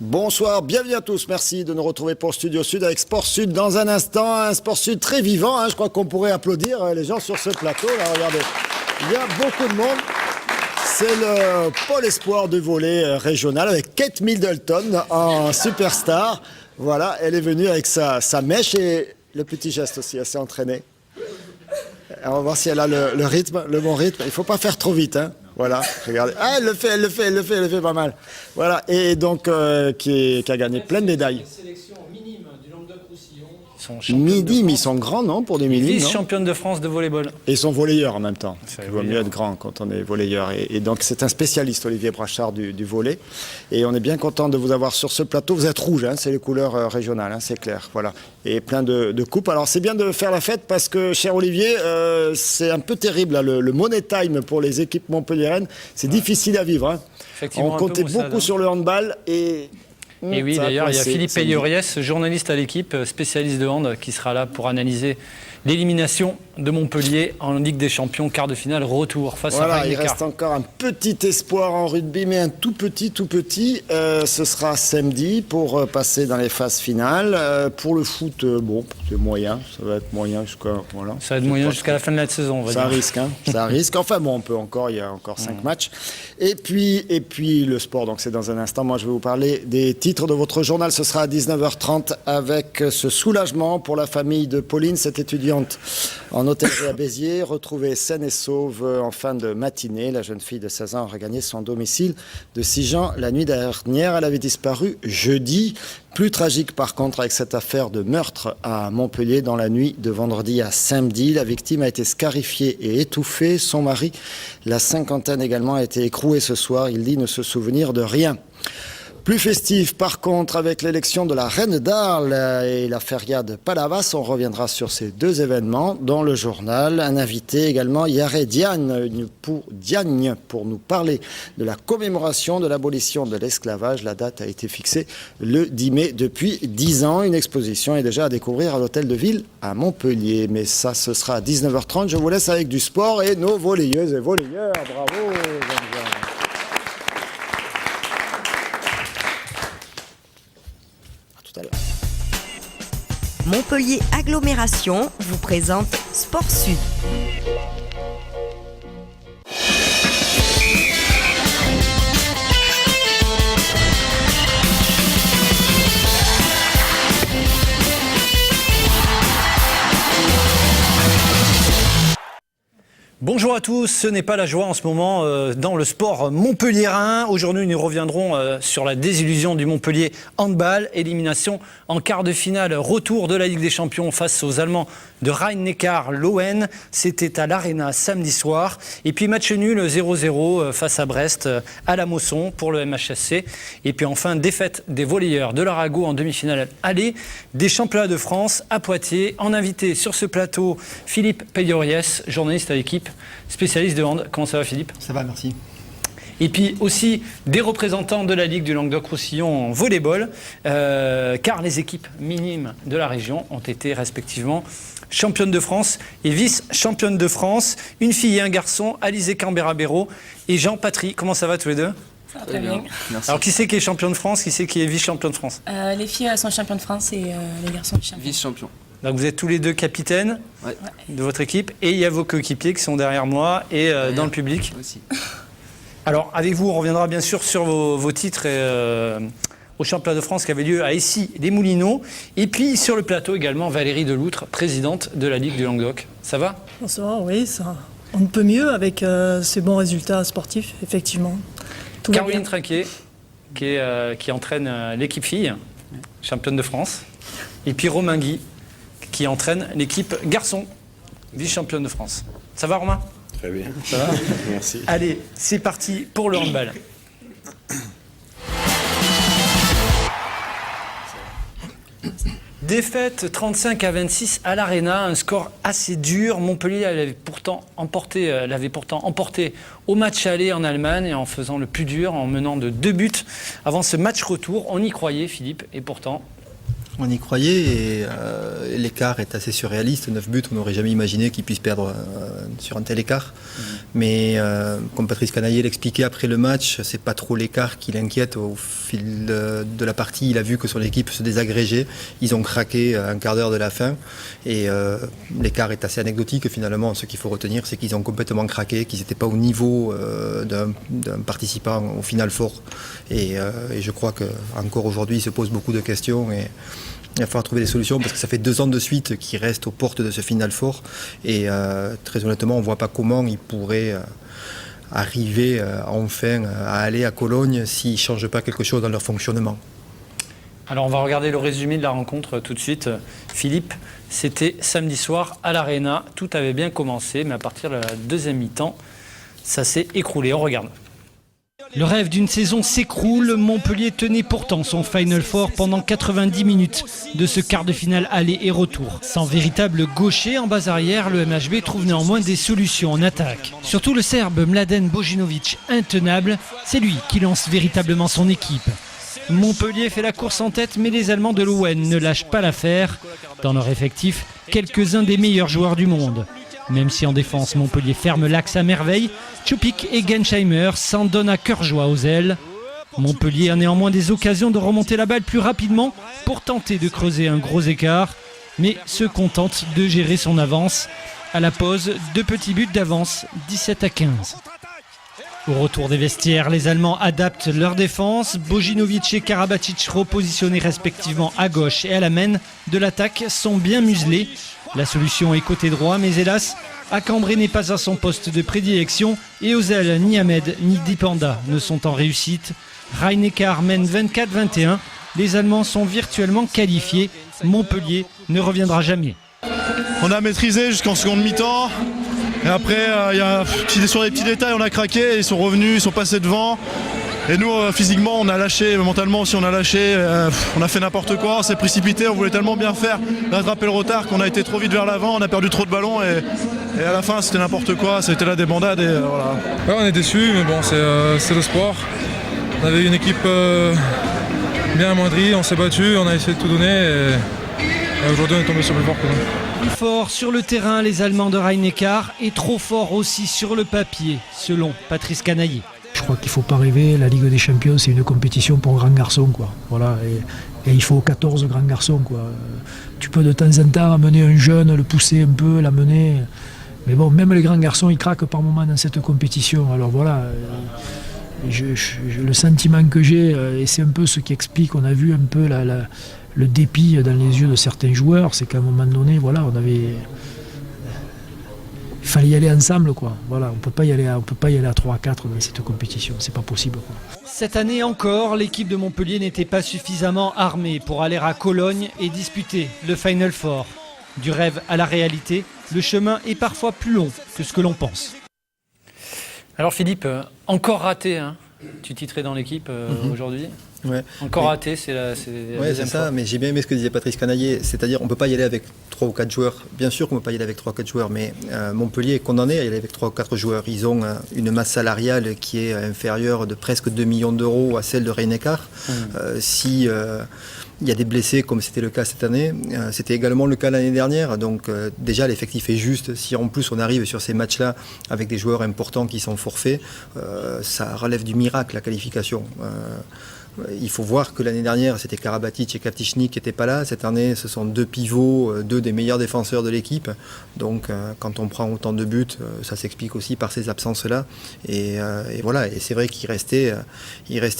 Bonsoir, bienvenue à tous. Merci de nous retrouver pour Studio Sud avec Sport Sud dans un instant. Un Sport Sud très vivant. Je crois qu'on pourrait applaudir les gens sur ce plateau. Là, regardez, il y a beaucoup de monde. C'est le pôle espoir de volley régional avec Kate Middleton en superstar. Voilà, elle est venue avec sa mèche et le petit geste aussi, assez entraîné. On va voir si elle a le rythme, le bon rythme. Il ne faut pas faire trop vite, hein. Voilà, regardez. Ah, elle le fait pas mal. Voilà, et donc qui a gagné plein de médailles. Sélection minime du Languedoc-Roussillon. Midi, ils sont grands, non, pour des minimes, non ? Vice-championne de France de volleyball. Et ils sont volleyeurs en même temps. Il vaut mieux être grand quand on est volleyeur. Et donc, c'est un spécialiste, Olivier Brachard, du volley. Et on est bien content de vous avoir sur ce plateau. Vous êtes rouge, hein, c'est les couleurs régionales, hein, c'est clair. Voilà. Et plein de coupes. Alors, c'est bien de faire la fête parce que, cher Olivier, c'est un peu terrible. Là, le money time pour les équipes montpelliéraines, c'est difficile à vivre. Hein. On comptait beaucoup sur le handball et oui, d'ailleurs, il y a Philippe Payoriès, journaliste à l'équipe, spécialiste de hand, qui sera là pour analyser l'élimination de Montpellier en Ligue des Champions, quart de finale, retour face à Rhein-Neckar. Il reste encore un petit espoir en rugby, mais un tout petit. Ce sera samedi pour passer dans les phases finales. Pour le foot, c'est moyen. Ça va être moyen jusqu'à... Voilà. Ça va être moyen jusqu'à la fin de la saison, on va dire. Ça risque, hein. Ça risque. Enfin bon, on peut encore, il y a encore 5 matchs. Et puis le sport, donc c'est dans un instant. Moi, je vais vous parler des titres de votre journal. Ce sera à 19h30 avec ce soulagement pour la famille de Pauline, cette étudiante en hôtellerie à Béziers, retrouvée saine et sauve en fin de matinée. La jeune fille de 16 ans a regagné son domicile de Sigean la nuit dernière. Elle avait disparu jeudi. Plus tragique par contre avec cette affaire de meurtre à Montpellier dans la nuit de vendredi à samedi. La victime a été scarifiée et étouffée. Son mari, la cinquantaine également, a été écroué ce soir. Il dit ne se souvenir de rien. Plus festif, par contre, avec l'élection de la Reine d'Arles et la feria de Palavas. On reviendra sur ces deux événements dans le journal. Un invité également, Yaré Diagne, pour nous parler de la commémoration de l'abolition de l'esclavage. La date a été fixée le 10 mai depuis 10 ans. Une exposition est déjà à découvrir à l'Hôtel de Ville à Montpellier. Mais ça, ce sera à 19h30. Je vous laisse avec du sport et nos volleyeuses et volleyeurs. Bravo, Jean-Jean. Montpellier Agglomération vous présente Sport Sud. Bonjour à tous, ce n'est pas la joie en ce moment dans le sport montpelliérain. Aujourd'hui, nous reviendrons sur la désillusion du Montpellier handball, élimination en quart de finale, retour de la Ligue des Champions face aux Allemands de Rhein-Neckar, l'ON. C'était à l'Arena samedi soir. Et puis match nul 0-0 face à Brest, à la Mosson pour le MHSC. Et puis enfin, défaite des volleyeurs de l'Arago en demi-finale aller des championnats de France à Poitiers. En invité sur ce plateau, Philippe Payoriès, journaliste à l'équipe, spécialiste de hand. Comment ça va, Philippe ? Ça va, merci. Et puis aussi des représentants de la Ligue du Languedoc-Roussillon en volleyball, car les équipes minimes de la région ont été respectivement championne de France et vice-championne de France. Une fille et un garçon, Alizé Cambera-Béraud et Jean Patry. Comment ça va tous les deux ? Ça va très bien. Merci. Alors qui c'est qui est champion de France, qui c'est qui est vice-champion de France ? Les filles sont championnes de France et les garçons champions. Vice-champion. Donc vous êtes tous les deux capitaines de votre équipe et il y a vos coéquipiers qui sont derrière moi et dans le public. Aussi. Alors avec vous, on reviendra bien sûr sur vos titres au championnat de France qui avait lieu à Issy-les-Moulineaux. Et puis sur le plateau également Valérie Deloutre, présidente de la Ligue du Languedoc. Ça va ? Bonsoir, oui, ça, on ne peut mieux avec ces bons résultats sportifs, effectivement. Tout Caroline Trinquet, qui entraîne l'équipe fille, championne de France. Et puis Romain Guy, qui entraîne l'équipe garçon, vice-championne de France. Ça va, Romain ? Très bien. Ça va ? Merci. Allez, c'est parti pour le handball. Défaite 35-26 à l'Arena, un score assez dur. Montpellier l'avait pourtant emporté au match aller en Allemagne en faisant le plus dur, en menant de 2 buts avant ce match retour. On y croyait, Philippe, et pourtant... On y croyait et l'écart est assez surréaliste. 9 buts, on n'aurait jamais imaginé qu'ils puissent perdre sur un tel écart. Mais comme Patrice Canaillé l'expliquait après le match, c'est pas trop l'écart qui l'inquiète. Au fil de la partie, il a vu que son équipe se désagrégeait. Ils ont craqué à un quart d'heure de la fin. Et l'écart est assez anecdotique finalement. Ce qu'il faut retenir, c'est qu'ils ont complètement craqué, qu'ils n'étaient pas au niveau d'un participant au Final Four. Et je crois qu'encore aujourd'hui, il se pose beaucoup de questions. Et il va falloir trouver des solutions parce que ça fait 2 ans de suite qu'ils restent aux portes de ce Final Four et très honnêtement on ne voit pas comment ils pourraient arriver enfin à aller à Cologne s'ils ne changent pas quelque chose dans leur fonctionnement. Alors on va regarder le résumé de la rencontre tout de suite. Philippe, c'était samedi soir à l'Arena, tout avait bien commencé mais à partir de la deuxième mi-temps, ça s'est écroulé. On regarde. Le rêve d'une saison s'écroule. Montpellier tenait pourtant son Final Four pendant 90 minutes de ce quart de finale aller et retour. Sans véritable gaucher en base arrière, le MHB trouve néanmoins des solutions en attaque. Surtout le Serbe Mladen Bojinovic, intenable, c'est lui qui lance véritablement son équipe. Montpellier fait la course en tête, mais les Allemands de l'ON ne lâchent pas l'affaire. Dans leur effectif, quelques-uns des meilleurs joueurs du monde. Même si en défense, Montpellier ferme l'axe à merveille, Tchupik et Gensheimer s'en donnent à cœur joie aux ailes. Montpellier a néanmoins des occasions de remonter la balle plus rapidement pour tenter de creuser un gros écart, mais se contente de gérer son avance. À la pause, 2 petits buts d'avance, 17-15. Au retour des vestiaires, les Allemands adaptent leur défense. Bojinovic et Karabatic, repositionnés respectivement à gauche et à la main de l'attaque, sont bien muselés. La solution est côté droit, mais hélas, Acambré n'est pas à son poste de prédilection et aux ailes, ni Ahmed ni Dipanda ne sont en réussite. Rhein-Neckar mène 24-21. Les Allemands sont virtuellement qualifiés. Montpellier ne reviendra jamais. On a maîtrisé jusqu'en seconde mi-temps. Et après, sur les petits détails, on a craqué. Ils sont revenus, ils sont passés devant. Et nous, physiquement, on a lâché, mentalement aussi, on a lâché. On a fait n'importe quoi, on s'est précipité, on voulait tellement bien faire, rattraper le retard qu'on a été trop vite vers l'avant, on a perdu trop de ballons et à la fin, c'était n'importe quoi, c'était la débandade et voilà. Ouais, on est déçus, mais bon, c'est le sport. On avait une équipe bien amoindrie, on s'est battu, on a essayé de tout donner et aujourd'hui, on est tombé sur le plus fort que nous. Plus fort sur le terrain, les Allemands de Rhein-Neckar, et trop fort aussi sur le papier, selon Patrice Canaillé. Je crois qu'il ne faut pas rêver, la Ligue des Champions c'est une compétition pour grands garçons quoi. Voilà, et il faut 14 grands garçons quoi. Tu peux de temps en temps amener un jeune, le pousser un peu, l'amener, mais bon, même les grands garçons ils craquent par moments dans cette compétition. Alors voilà, le sentiment que j'ai, et c'est un peu ce qui explique, on a vu un peu le dépit dans les yeux de certains joueurs, c'est qu'à un moment donné, voilà, il fallait y aller ensemble, quoi. Voilà, on peut pas y aller à 3-4 dans cette compétition, c'est pas possible, quoi. Cette année encore, l'équipe de Montpellier n'était pas suffisamment armée pour aller à Cologne et disputer le Final Four. Du rêve à la réalité, le chemin est parfois plus long que ce que l'on pense. Alors Philippe, encore raté, hein. Tu titrais dans l'équipe aujourd'hui. Ouais. Encore raté, c'est ça, fois. Mais j'ai bien aimé ce que disait Patrice Canaillé, c'est-à-dire on ne peut pas y aller avec 3 ou 4 joueurs. Bien sûr qu'on ne peut pas y aller avec 3 ou 4 joueurs, mais Montpellier est condamné à y aller avec 3 ou 4 joueurs. Ils ont une masse salariale qui est inférieure de presque 2 millions d'euros à celle de Rhein-Neckar. Si il y a des blessés comme c'était le cas cette année, c'était également le cas l'année dernière, donc déjà l'effectif est juste. Si en plus on arrive sur ces matchs-là avec des joueurs importants qui sont forfaits, ça relève du miracle la qualification. Il faut voir que l'année dernière, c'était Karabatic et Kaptichnik qui n'étaient pas là. Cette année, ce sont 2 pivots, 2 des meilleurs défenseurs de l'équipe. Donc, quand on prend autant de buts, ça s'explique aussi par ces absences-là. Et voilà. Et c'est vrai qu'il restait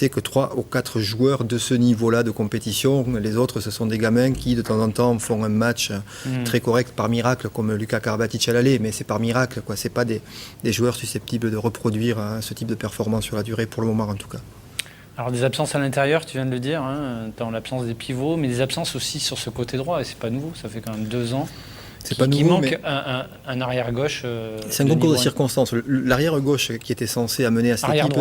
que 3 ou 4 joueurs de ce niveau-là de compétition. Les autres, ce sont des gamins qui, de temps en temps, font un match très correct par miracle, comme Luka Karabatic à l'aller. Mais c'est par miracle, quoi. C'est pas des joueurs susceptibles de reproduire ce type de performance sur la durée, pour le moment en tout cas. Alors des absences à l'intérieur, tu viens de le dire, hein, dans l'absence des pivots, mais des absences aussi sur ce côté droit, et c'est pas nouveau, ça fait quand même 2 ans. C'est pas qui nouveau, manque mais un arrière gauche. c'est un concours de circonstances. L'arrière gauche qui était censé amener à cette équipe,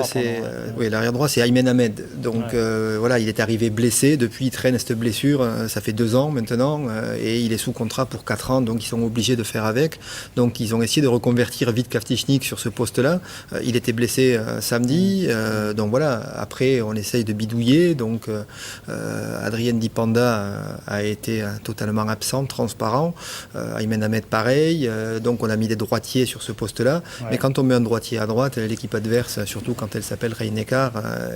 oui, l'arrière droit, c'est Aymen Ahmed. Donc voilà, il est arrivé blessé. Depuis, il traîne cette blessure. Ça fait 2 ans maintenant, et il est sous contrat pour 4 ans. Donc ils sont obligés de faire avec. Donc ils ont essayé de reconvertir Vít Kavtičník sur ce poste-là. Il était blessé samedi. Donc voilà. Après, on essaye de bidouiller. Donc Adrien Dipanda a été totalement absent, transparent. Aymen Ahmed pareil, donc on a mis des droitiers sur ce poste-là, mais quand on met un droitier à droite, l'équipe adverse, surtout quand elle s'appelle Rhein-Neckar,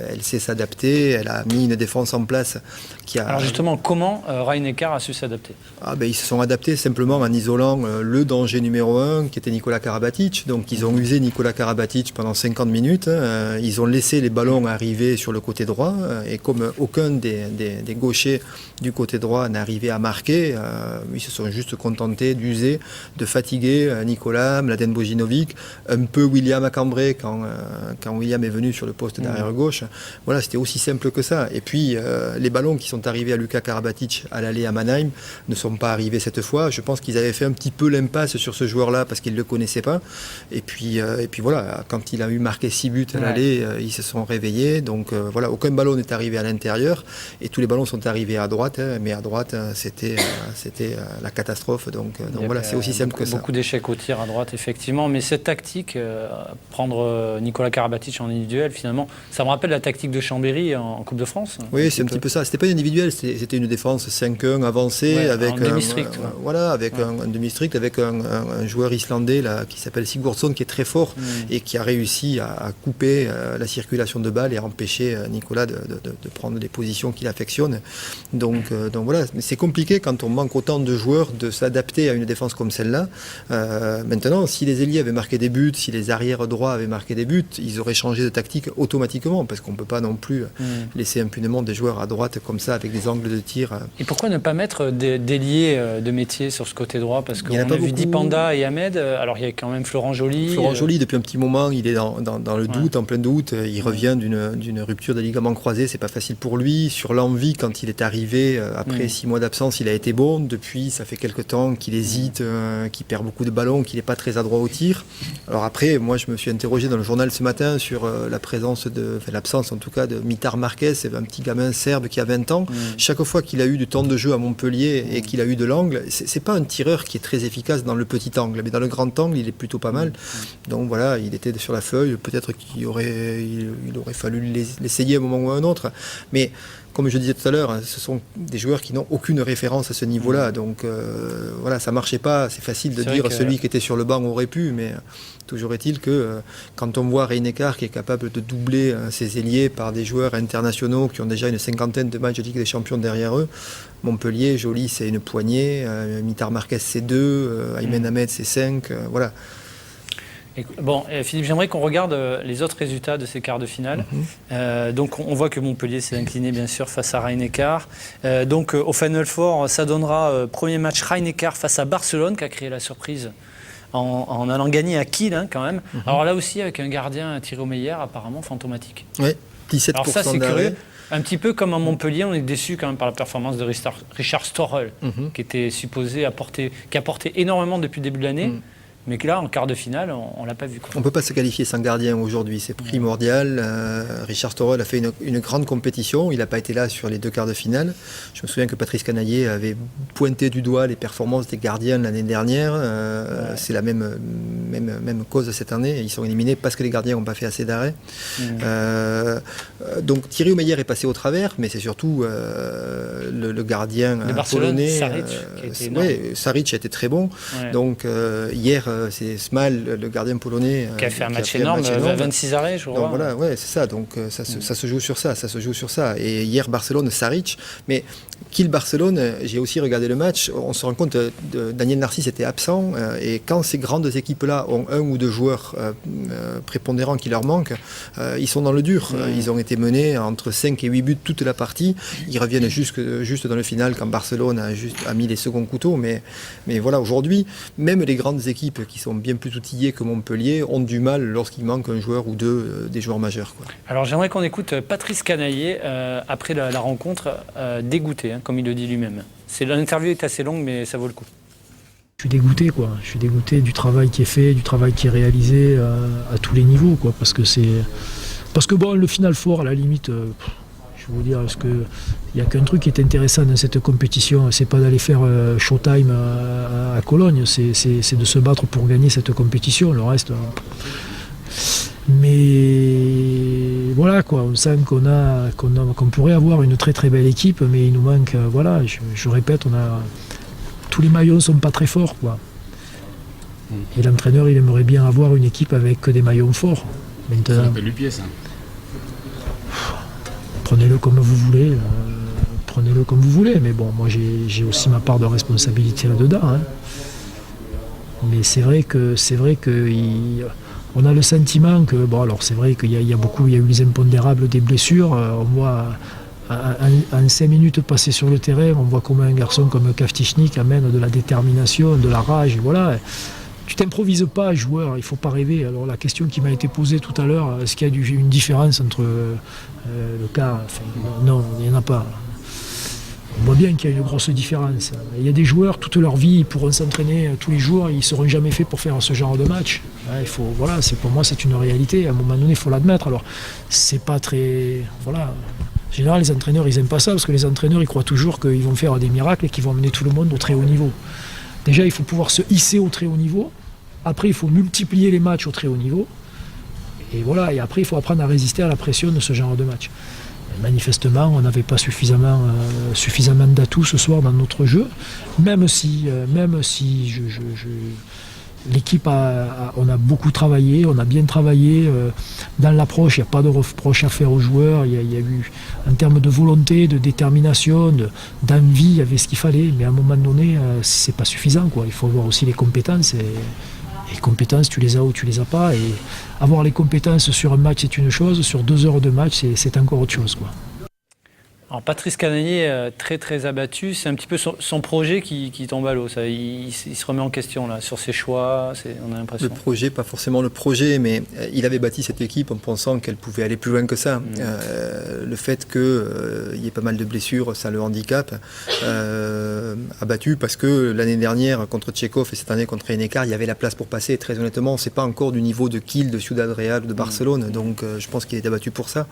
elle sait s'adapter, elle a mis une défense en place qui a... Alors justement, comment Rhein-Neckar a su s'adapter? Ils se sont adaptés simplement en isolant le danger numéro 1 qui était Nikola Karabatic, donc ils ont usé Nikola Karabatic pendant 50 minutes, ils ont laissé les ballons arriver sur le côté droit, et comme aucun des gauchers du côté droit n'arrivait à marquer, ils se sont juste contentés d'user, de fatiguer Nicolas, Mladen Bojinovic, un peu William Acambré quand William est venu sur le poste d'arrière gauche. Voilà, c'était aussi simple que ça. Et puis les ballons qui sont arrivés à Luka Karabatic à l'aller à Mannheim ne sont pas arrivés cette fois. Je pense qu'ils avaient fait un petit peu l'impasse sur ce joueur-là parce qu'ils ne le connaissaient pas. Et puis voilà, quand il a eu marqué 6 buts à l'aller, ils se sont réveillés. Donc voilà, aucun ballon n'est arrivé à l'intérieur et tous les ballons sont arrivés à droite. Mais à droite, c'était la catastrophe. Donc voilà, c'est aussi simple que ça. Beaucoup d'échecs au tir à droite, effectivement. Mais cette tactique, prendre Nikola Karabatic en individuel, finalement, ça me rappelle la tactique de Chambéry en Coupe de France. Oui, c'est un petit peu ça. C'était pas une individuelle, c'était une défense 5-1 avancée avec un demi-strict. Voilà, avec un demi-strict, avec un joueur islandais là, qui s'appelle Sigurdsson, qui est très fort et qui a réussi à couper la circulation de balles et à empêcher Nicolas de prendre les positions qu'il affectionne. Donc voilà, c'est compliqué quand on manque autant de joueurs de s'adapter à une défense comme celle-là. Maintenant, si les ailiers avaient marqué des buts, si les arrières droits avaient marqué des buts, ils auraient changé de tactique automatiquement, parce qu'on ne peut pas non plus laisser impunément des joueurs à droite comme ça, avec des angles de tir. Et pourquoi ne pas mettre des ailiers de métier sur ce côté droit? Parce qu'on a vu Dipanda et Ahmed, alors il y a quand même Florent Joly. Florent Joly, depuis un petit moment, il est dans le doute, en plein doute. Il revient d'une rupture des ligaments croisés, c'est pas facile pour lui. Sur l'envie, quand il est arrivé, après 6 mois d'absence, il a été bon. Depuis, ça fait quelques temps qu'il hésite, qu'il perd beaucoup de ballons, qu'il n'est pas très adroit au tir. Alors après, moi je me suis interrogé dans le journal ce matin sur l'absence en tout cas de Mitar Marquez, c'est un petit gamin serbe qui a 20 ans. Chaque fois qu'il a eu du temps de jeu à Montpellier et qu'il a eu de l'angle, c'est pas un tireur qui est très efficace dans le petit angle, mais dans le grand angle il est plutôt pas mal. Donc voilà, il était sur la feuille, peut-être il aurait fallu l'essayer à un moment ou à un autre. Mais comme je disais tout à l'heure, ce sont des joueurs qui n'ont aucune référence à ce niveau-là. Donc voilà, ça ne marchait pas. C'est facile de dire celui qui était sur le banc aurait pu, mais toujours est-il que quand on voit Rhein-Neckar qui est capable de doubler ses ailiers par des joueurs internationaux qui ont déjà une 50aine de matchs de Ligue des Champions derrière eux, Montpellier, Joly c'est une poignée, Mitar Marquez c'est 2, Aymen Ahmed c'est 5, voilà. Bon, Philippe, j'aimerais qu'on regarde les autres résultats de ces quarts de finale. Donc, on voit que Montpellier s'est incliné, bien sûr, face à Rhein-Neckar. Donc, au Final Four, ça donnera premier match Rhein-Neckar face à Barcelone, qui a créé la surprise en allant gagner à Kiel, hein, quand même. Alors là aussi, avec un gardien, Thierry Meyer, apparemment fantomatique. Oui, 17% Alors ça, c'est d'arrêt. curieux. Un petit peu comme à Montpellier, on est déçu quand même par la performance de Richard Storrel, qui était supposé qui a apporté énormément depuis le début de l'année. Mais que là, en quart de finale, on ne l'a pas vu. On ne peut pas se qualifier sans gardien aujourd'hui, c'est primordial. Richard Storrel a fait une grande compétition, il n'a pas été là sur les 2 quarts de finale. Je me souviens que Patrice Canaillé avait pointé du doigt les performances des gardiens l'année dernière. C'est la même cause cette année, ils sont éliminés parce que les gardiens n'ont pas fait assez d'arrêts. Donc Thierry Meyer est passé au travers, mais c'est surtout le gardien polonais. Saric a été très bon. Donc hier, c'est Smal, le gardien polonais, qui a fait un match énorme, 26 arrêts, je crois. Donc voilà, c'est ça. Donc ça se joue sur ça, Et hier, Barcelone, Saric. Mais Kiel-Barcelone, j'ai aussi regardé le match. On se rend compte que Daniel Narcisse était absent. Et quand ces grandes équipes-là ont 1 ou 2 joueurs prépondérants qui leur manquent, ils sont dans le dur. Ils ont été menés entre 5 et 8 buts toute la partie. Ils reviennent juste dans le final quand Barcelone a mis les seconds couteaux. Mais voilà, aujourd'hui, même les grandes équipes qui sont bien plus outillées que Montpellier ont du mal lorsqu'il manque un joueur ou 2 des joueurs majeurs, quoi. Alors j'aimerais qu'on écoute Patrice Canaillé après la rencontre, dégoûté, hein, comme il le dit lui-même. L'interview est assez longue, mais ça vaut le coup. suis dégoûté, quoi. Je suis dégoûté du travail qui est fait, du travail qui est réalisé à tous les niveaux, quoi. Parce que bon, le Final Four, à la limite, je vais vous dire, parce que il n'y a qu'un truc qui est intéressant dans cette compétition, c'est pas d'aller faire Showtime à Cologne, c'est de se battre pour gagner cette compétition. Le reste. Mais voilà, quoi, on sent qu'on pourrait avoir une très très belle équipe, mais il nous manque, voilà, je répète, tous les maillons ne sont pas très forts, quoi. Et l'entraîneur, il aimerait bien avoir une équipe avec que des maillons forts. Maintenant, ça s'appelle du pied, ça. Prenez-le comme vous voulez, mais bon, moi j'ai aussi ma part de responsabilité là-dedans, hein. Mais c'est vrai que on a le sentiment que, bon, alors c'est vrai qu'il y a eu les impondérables des blessures. On voit en 5 minutes passées sur le terrain, on voit comment un garçon comme Kavtichnik amène de la détermination, de la rage, et voilà. Tu t'improvises pas, joueur, il ne faut pas rêver. Alors la question qui m'a été posée tout à l'heure, est-ce qu'il y a une différence entre le cas, enfin, non, il n'y en a pas. On voit bien qu'il y a une grosse différence. Il y a des joueurs, toute leur vie, ils pourront s'entraîner tous les jours, ils ne seront jamais faits pour faire ce genre de match. Voilà, pour moi, c'est une réalité. À un moment donné, il faut l'admettre. Alors, c'est pas très... Voilà. En général, les entraîneurs, ils n'aiment pas ça, parce que les entraîneurs, ils croient toujours qu'ils vont faire des miracles et qu'ils vont amener tout le monde au très haut niveau. Déjà, il faut pouvoir se hisser au très haut niveau. Après, il faut multiplier les matchs au très haut niveau. Et voilà, et après, il faut apprendre à résister à la pression de ce genre de match. Manifestement, on n'avait pas suffisamment d'atouts ce soir dans notre jeu, même si l'équipe on a beaucoup travaillé, on a bien travaillé dans l'approche, il n'y a pas de reproche à faire aux joueurs, il y a eu en termes de volonté, de détermination, d'envie, il y avait ce qu'il fallait, mais à un moment donné, c'est pas suffisant, quoi. Il faut avoir aussi les compétences. Et les compétences, tu les as ou tu les as pas. Et avoir les compétences sur un match, c'est une chose. Sur 2 heures de match, c'est encore autre chose, quoi. Alors Patrice Cananier, très très abattu, c'est un petit peu son projet qui tombe à l'eau. Il se remet en question là, sur ses choix, on a l'impression. Le projet, pas forcément le projet, mais il avait bâti cette équipe en pensant qu'elle pouvait aller plus loin que ça. Le fait qu'il y ait pas mal de blessures, ça le handicap. Abattu parce que l'année dernière contre Tchekhov et cette année contre Heinekar, il y avait la place pour passer. Très honnêtement, c'est pas encore du niveau de Kiel, de Ciudad Real, de Barcelone, donc je pense qu'il est abattu pour ça.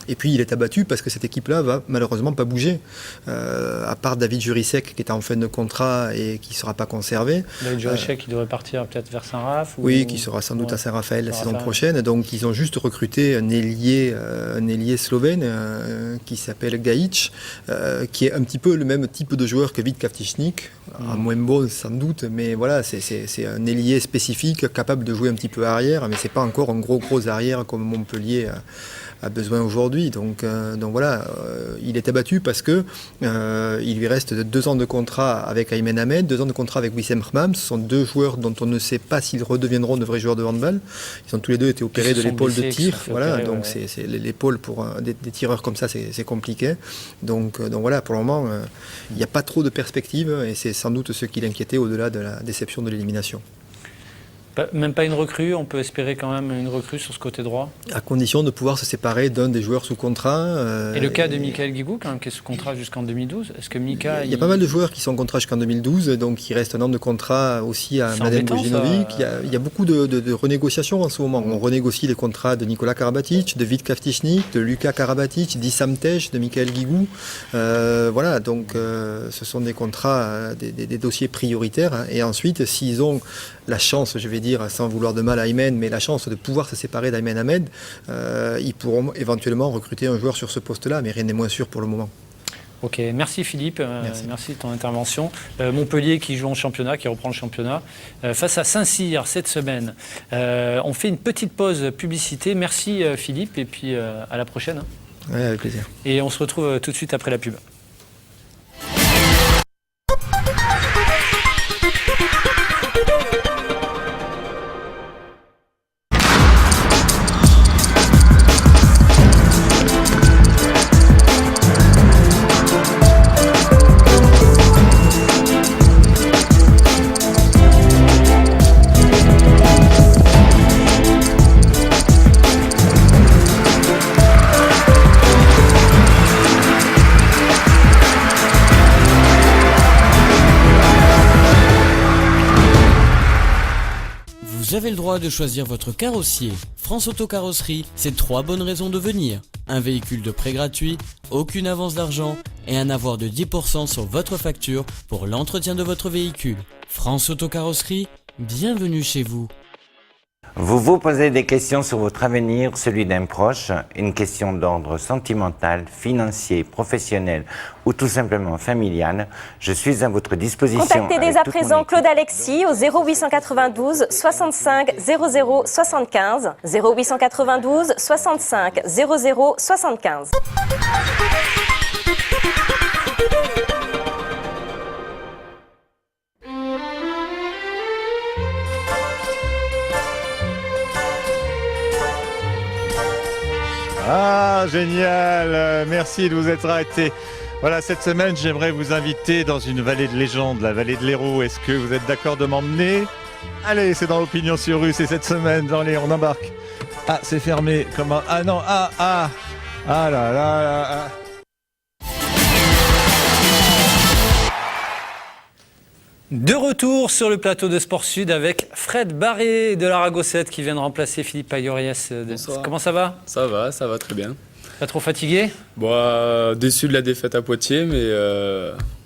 Et puis il est abattu parce que cette équipe-là va malheureusement pas bouger. À part David Juricek qui est en fin de contrat et qui ne sera pas conservé. David Juricek qui devrait partir peut-être vers Saint-Raph. Oui, qui sera sans doute à Saint-Raphaël la saison prochaine. Donc ils ont juste recruté un ailier slovène qui s'appelle Gajic, qui est un petit peu le même type de joueur que Vít Kavtichnik, moins bon sans doute, mais voilà, c'est un ailier spécifique capable de jouer un petit peu arrière, mais c'est pas encore un gros arrière comme Montpellier a besoin aujourd'hui. Donc voilà, il est abattu parce que il lui reste 2 ans de contrat avec Aymen Hamed, 2 ans de contrat avec Wissem Hmam. Ce sont 2 joueurs dont on ne sait pas s'ils redeviendront de vrais joueurs de handball. Ils ont tous les 2 été opérés de l'épaule de tir. Voilà, donc c'est l'épaule pour des tireurs comme ça, c'est compliqué. Donc voilà, pour le moment, il n'y a pas trop de perspectives et c'est sans doute ce qui l'inquiétait au-delà de la déception de l'élimination. Même pas une recrue, on peut espérer quand même une recrue sur ce côté droit. À condition de pouvoir se séparer d'un des joueurs sous contrat. Et le cas de Michael Guigou, quand même, qui est sous contrat jusqu'en 2012. Est-ce que Mika... Il y a pas mal de joueurs qui sont en contrat jusqu'en 2012, donc il reste un an de contrat aussi à Mladen Bojinovic. Il y a beaucoup de renégociations en ce moment. On renégocie les contrats de Nikola Karabatic, de Vít Kavtichnik, de Luka Karabatic, d'Issam Tej, de Michael Guigou. Voilà, donc ce sont des contrats, des dossiers prioritaires. Hein. Et ensuite, s'ils ont la chance, je vais dire, sans vouloir de mal à Aymen, mais la chance de pouvoir se séparer d'Aymen Hamed, ils pourront éventuellement recruter un joueur sur ce poste-là, mais rien n'est moins sûr pour le moment. Ok, merci Philippe, merci de ton intervention. Montpellier qui joue en championnat, qui reprend le championnat, face à Saint-Cyr cette semaine. On fait une petite pause publicité. Merci Philippe, et puis à la prochaine. Oui, avec plaisir. Et on se retrouve tout de suite après la pub. avez le droit de choisir votre carrossier. France Auto Carrosserie, c'est 3 bonnes raisons de venir. Un véhicule de prêt gratuit, aucune avance d'argent et un avoir de 10% sur votre facture pour l'entretien de votre véhicule. France Auto Carrosserie, bienvenue chez vous. Vous vous posez des questions sur votre avenir, celui d'un proche, une question d'ordre sentimental, financier, professionnel ou tout simplement familial. Je suis à votre disposition. Contactez dès à présent Claude Alexis au 0892 65 00 75 0892 65 00 75. Ah, génial! Merci de vous être arrêté. Voilà, cette semaine, j'aimerais vous inviter dans une vallée de légende, la vallée de l'Hérault. Est-ce que vous êtes d'accord de m'emmener? Allez, c'est dans Opinion sur Rue, c'est cette semaine. Allez, on embarque. Ah, c'est fermé. Comment? Ah non, ah là là. De retour sur le plateau de Sport Sud avec Fred Barré de l'Arago 7 qui vient de remplacer Philippe Payorias. Comment ça va? Ça va très bien. Pas trop fatigué? Déçu de la défaite à Poitiers, mais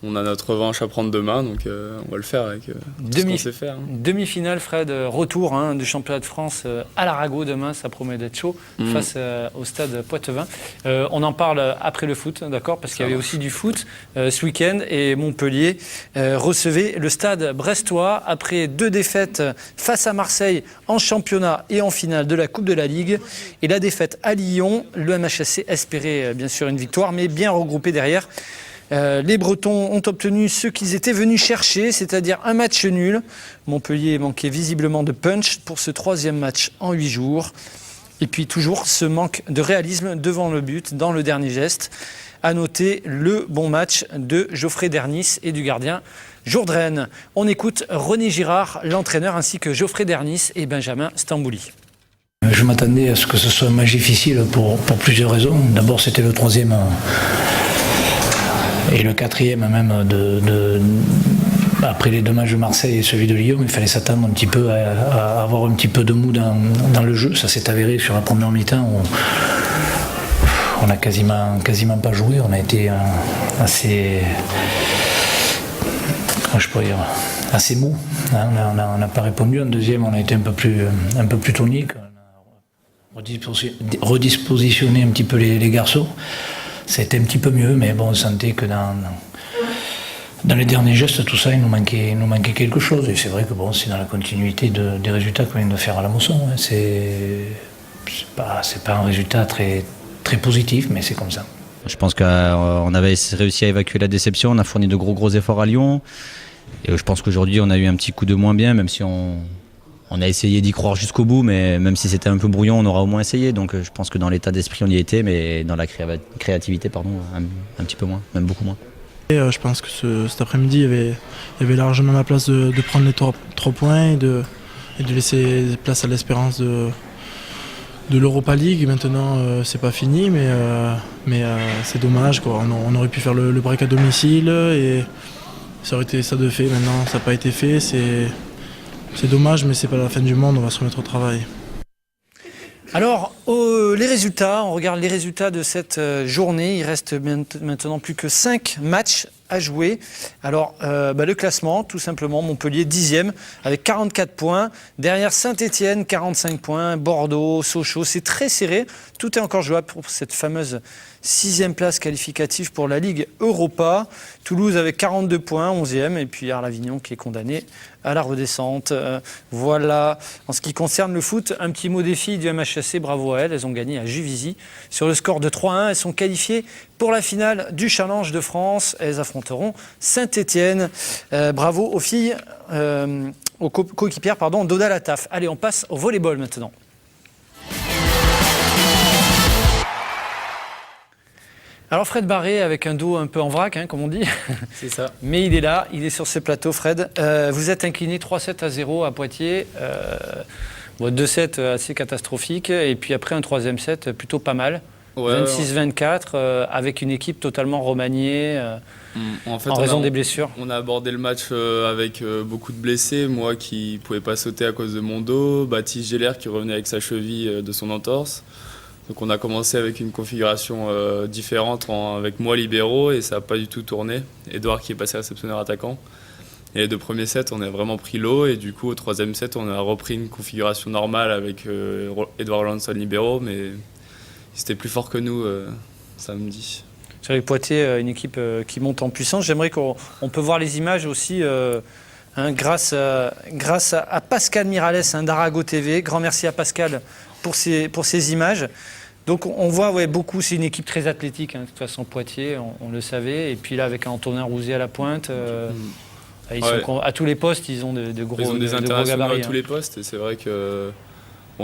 on a notre revanche à prendre demain, donc on va le faire avec tout ce qu'on sait faire. Demi-finale, Fred, retour du championnat de France à l'Arago demain, ça promet d'être chaud, face au stade Poitevin. On en parle après le foot, d'accord, parce qu'il y avait aussi du foot ce week-end, et Montpellier recevait le stade brestois après 2 défaites face à Marseille en championnat et en finale de la Coupe de la Ligue, et la défaite à Lyon. Le MHSC espérait bien sûr une victoire, mais bien regroupé derrière. Les Bretons ont obtenu ce qu'ils étaient venus chercher, c'est-à-dire un match nul. Montpellier manquait visiblement de punch pour ce 3e match en 8 jours. Et puis toujours ce manque de réalisme devant le but, dans le dernier geste. À noter le bon match de Geoffrey Dernis et du gardien Jourdain. On écoute René Girard, l'entraîneur, ainsi que Geoffrey Dernis et Benjamin Stambouli. Je m'attendais à ce que ce soit un match difficile pour plusieurs raisons. D'abord, c'était le 3e et le 4e même après les 2 matchs de Marseille et celui de Lyon. Il fallait s'attendre un petit peu à avoir un petit peu de mou dans le jeu. Ça s'est avéré sur la première mi-temps. On n'a quasiment pas joué. On a été assez... Comment je pourrais dire, assez mou. On n'a pas répondu. En deuxième, on a été un peu plus tonique. On a redispositionné un petit peu les garçons. C'était un petit peu mieux, mais bon, on sentait que dans les derniers gestes, tout ça, il nous manquait quelque chose. Et c'est vrai que bon, c'est dans la continuité des résultats qu'on vient de faire à la Mosson. C'est pas un résultat très, très positif, mais c'est comme ça. Je pense qu'on avait réussi à évacuer la déception. On a fourni de gros efforts à Lyon. Et je pense qu'aujourd'hui, on a eu un petit coup de moins bien, même si on a essayé d'y croire jusqu'au bout, mais même si c'était un peu brouillon, on aura au moins essayé. Donc je pense que dans l'état d'esprit, on y était, mais dans la créativité, un petit peu moins, même beaucoup moins. Et je pense que cet après-midi, il y avait largement la place de prendre les 3 points et de laisser place à l'espérance de l'Europa League. Maintenant, c'est pas fini, mais c'est dommage, quoi. On aurait pu faire le break à domicile et ça aurait été ça de fait. Maintenant, ça n'a pas été fait. C'est dommage, mais c'est pas la fin du monde, on va se remettre au travail. Alors, les résultats, on regarde les résultats de cette journée. Il reste maintenant plus que 5 matchs à jouer. Alors, le classement, tout simplement, Montpellier 10e avec 44 points. Derrière Saint-Etienne, 45 points. Bordeaux, Sochaux, c'est très serré. Tout est encore jouable pour cette fameuse 6e place qualificative pour la Ligue Europa. Toulouse avec 42 points, 11e. Et puis Arles-Avignon qui est condamné à la redescente. Voilà. En ce qui concerne le foot, un petit mot des filles du MHSC. Bravo à elles. Elles ont gagné à Juvisy sur le score de 3-1. Elles sont qualifiées pour la finale du Challenge de France. Elles affronteront Saint-Etienne. Bravo aux filles, aux coéquipières, d'Oda Lataf. Allez, on passe au volleyball maintenant. Alors Fred Barré avec un dos un peu en vrac, comme on dit. C'est ça. Mais il est là, il est sur ce plateau, Fred. Vous êtes incliné 3-7-0 à Poitiers. 2 sets assez catastrophiques. Et puis après un 3e set plutôt pas mal. 26-24, avec une équipe totalement remaniée En fait, raison des blessures. On a abordé le match avec beaucoup de blessés. Moi qui ne pouvais pas sauter à cause de mon dos. Baptiste Géller qui revenait avec sa cheville de son entorse. Donc on a commencé avec une configuration différente avec moi libéraux et ça n'a pas du tout tourné. Edouard qui est passé réceptionneur attaquant. Et les 2 premiers sets, on a vraiment pris l'eau et du coup au 3e set, on a repris une configuration normale avec Edouard Rollandson libéraux, mais c'était plus fort que nous samedi. C'est avec Poitiers, une équipe qui monte en puissance. J'aimerais qu'on peut voir les images aussi grâce à Pascal Miralles, d'Arago TV. Grand merci à Pascal pour ces images. Donc on voit beaucoup, c'est une équipe très athlétique, de toute façon Poitiers, on le savait. Et puis là avec Antonin Rouzier à la pointe, à tous les postes, ils ont de gros gabarits. Ils ont des internationaux à tous les postes et c'est vrai que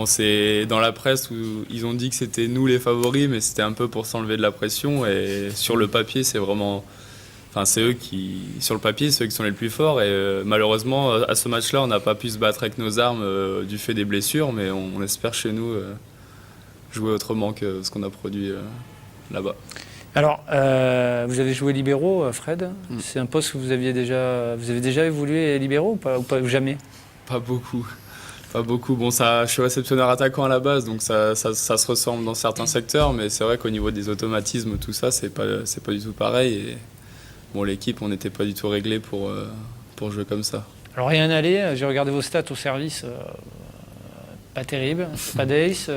c'est dans la presse où ils ont dit que c'était nous les favoris, mais c'était un peu pour s'enlever de la pression. Et sur le papier, c'est vraiment... c'est eux sur le papier, c'est eux qui sont les plus forts. Et malheureusement, à ce match-là, on n'a pas pu se battre avec nos armes du fait des blessures, mais on espère chez nous jouer autrement que ce qu'on a produit là-bas. Alors, vous avez joué libéraux, Fred. C'est un poste que vous avez déjà évolué libéraux ou pas jamais? Pas beaucoup. Pas beaucoup. Bon, je suis réceptionneur attaquant à la base, donc ça se ressemble dans certains secteurs, mais c'est vrai qu'au niveau des automatismes, tout ça, c'est pas du tout pareil. Et bon, l'équipe, on n'était pas du tout réglé pour jouer comme ça. Alors, rien n'allait. J'ai regardé vos stats au service. Pas terrible. Pas d'ace.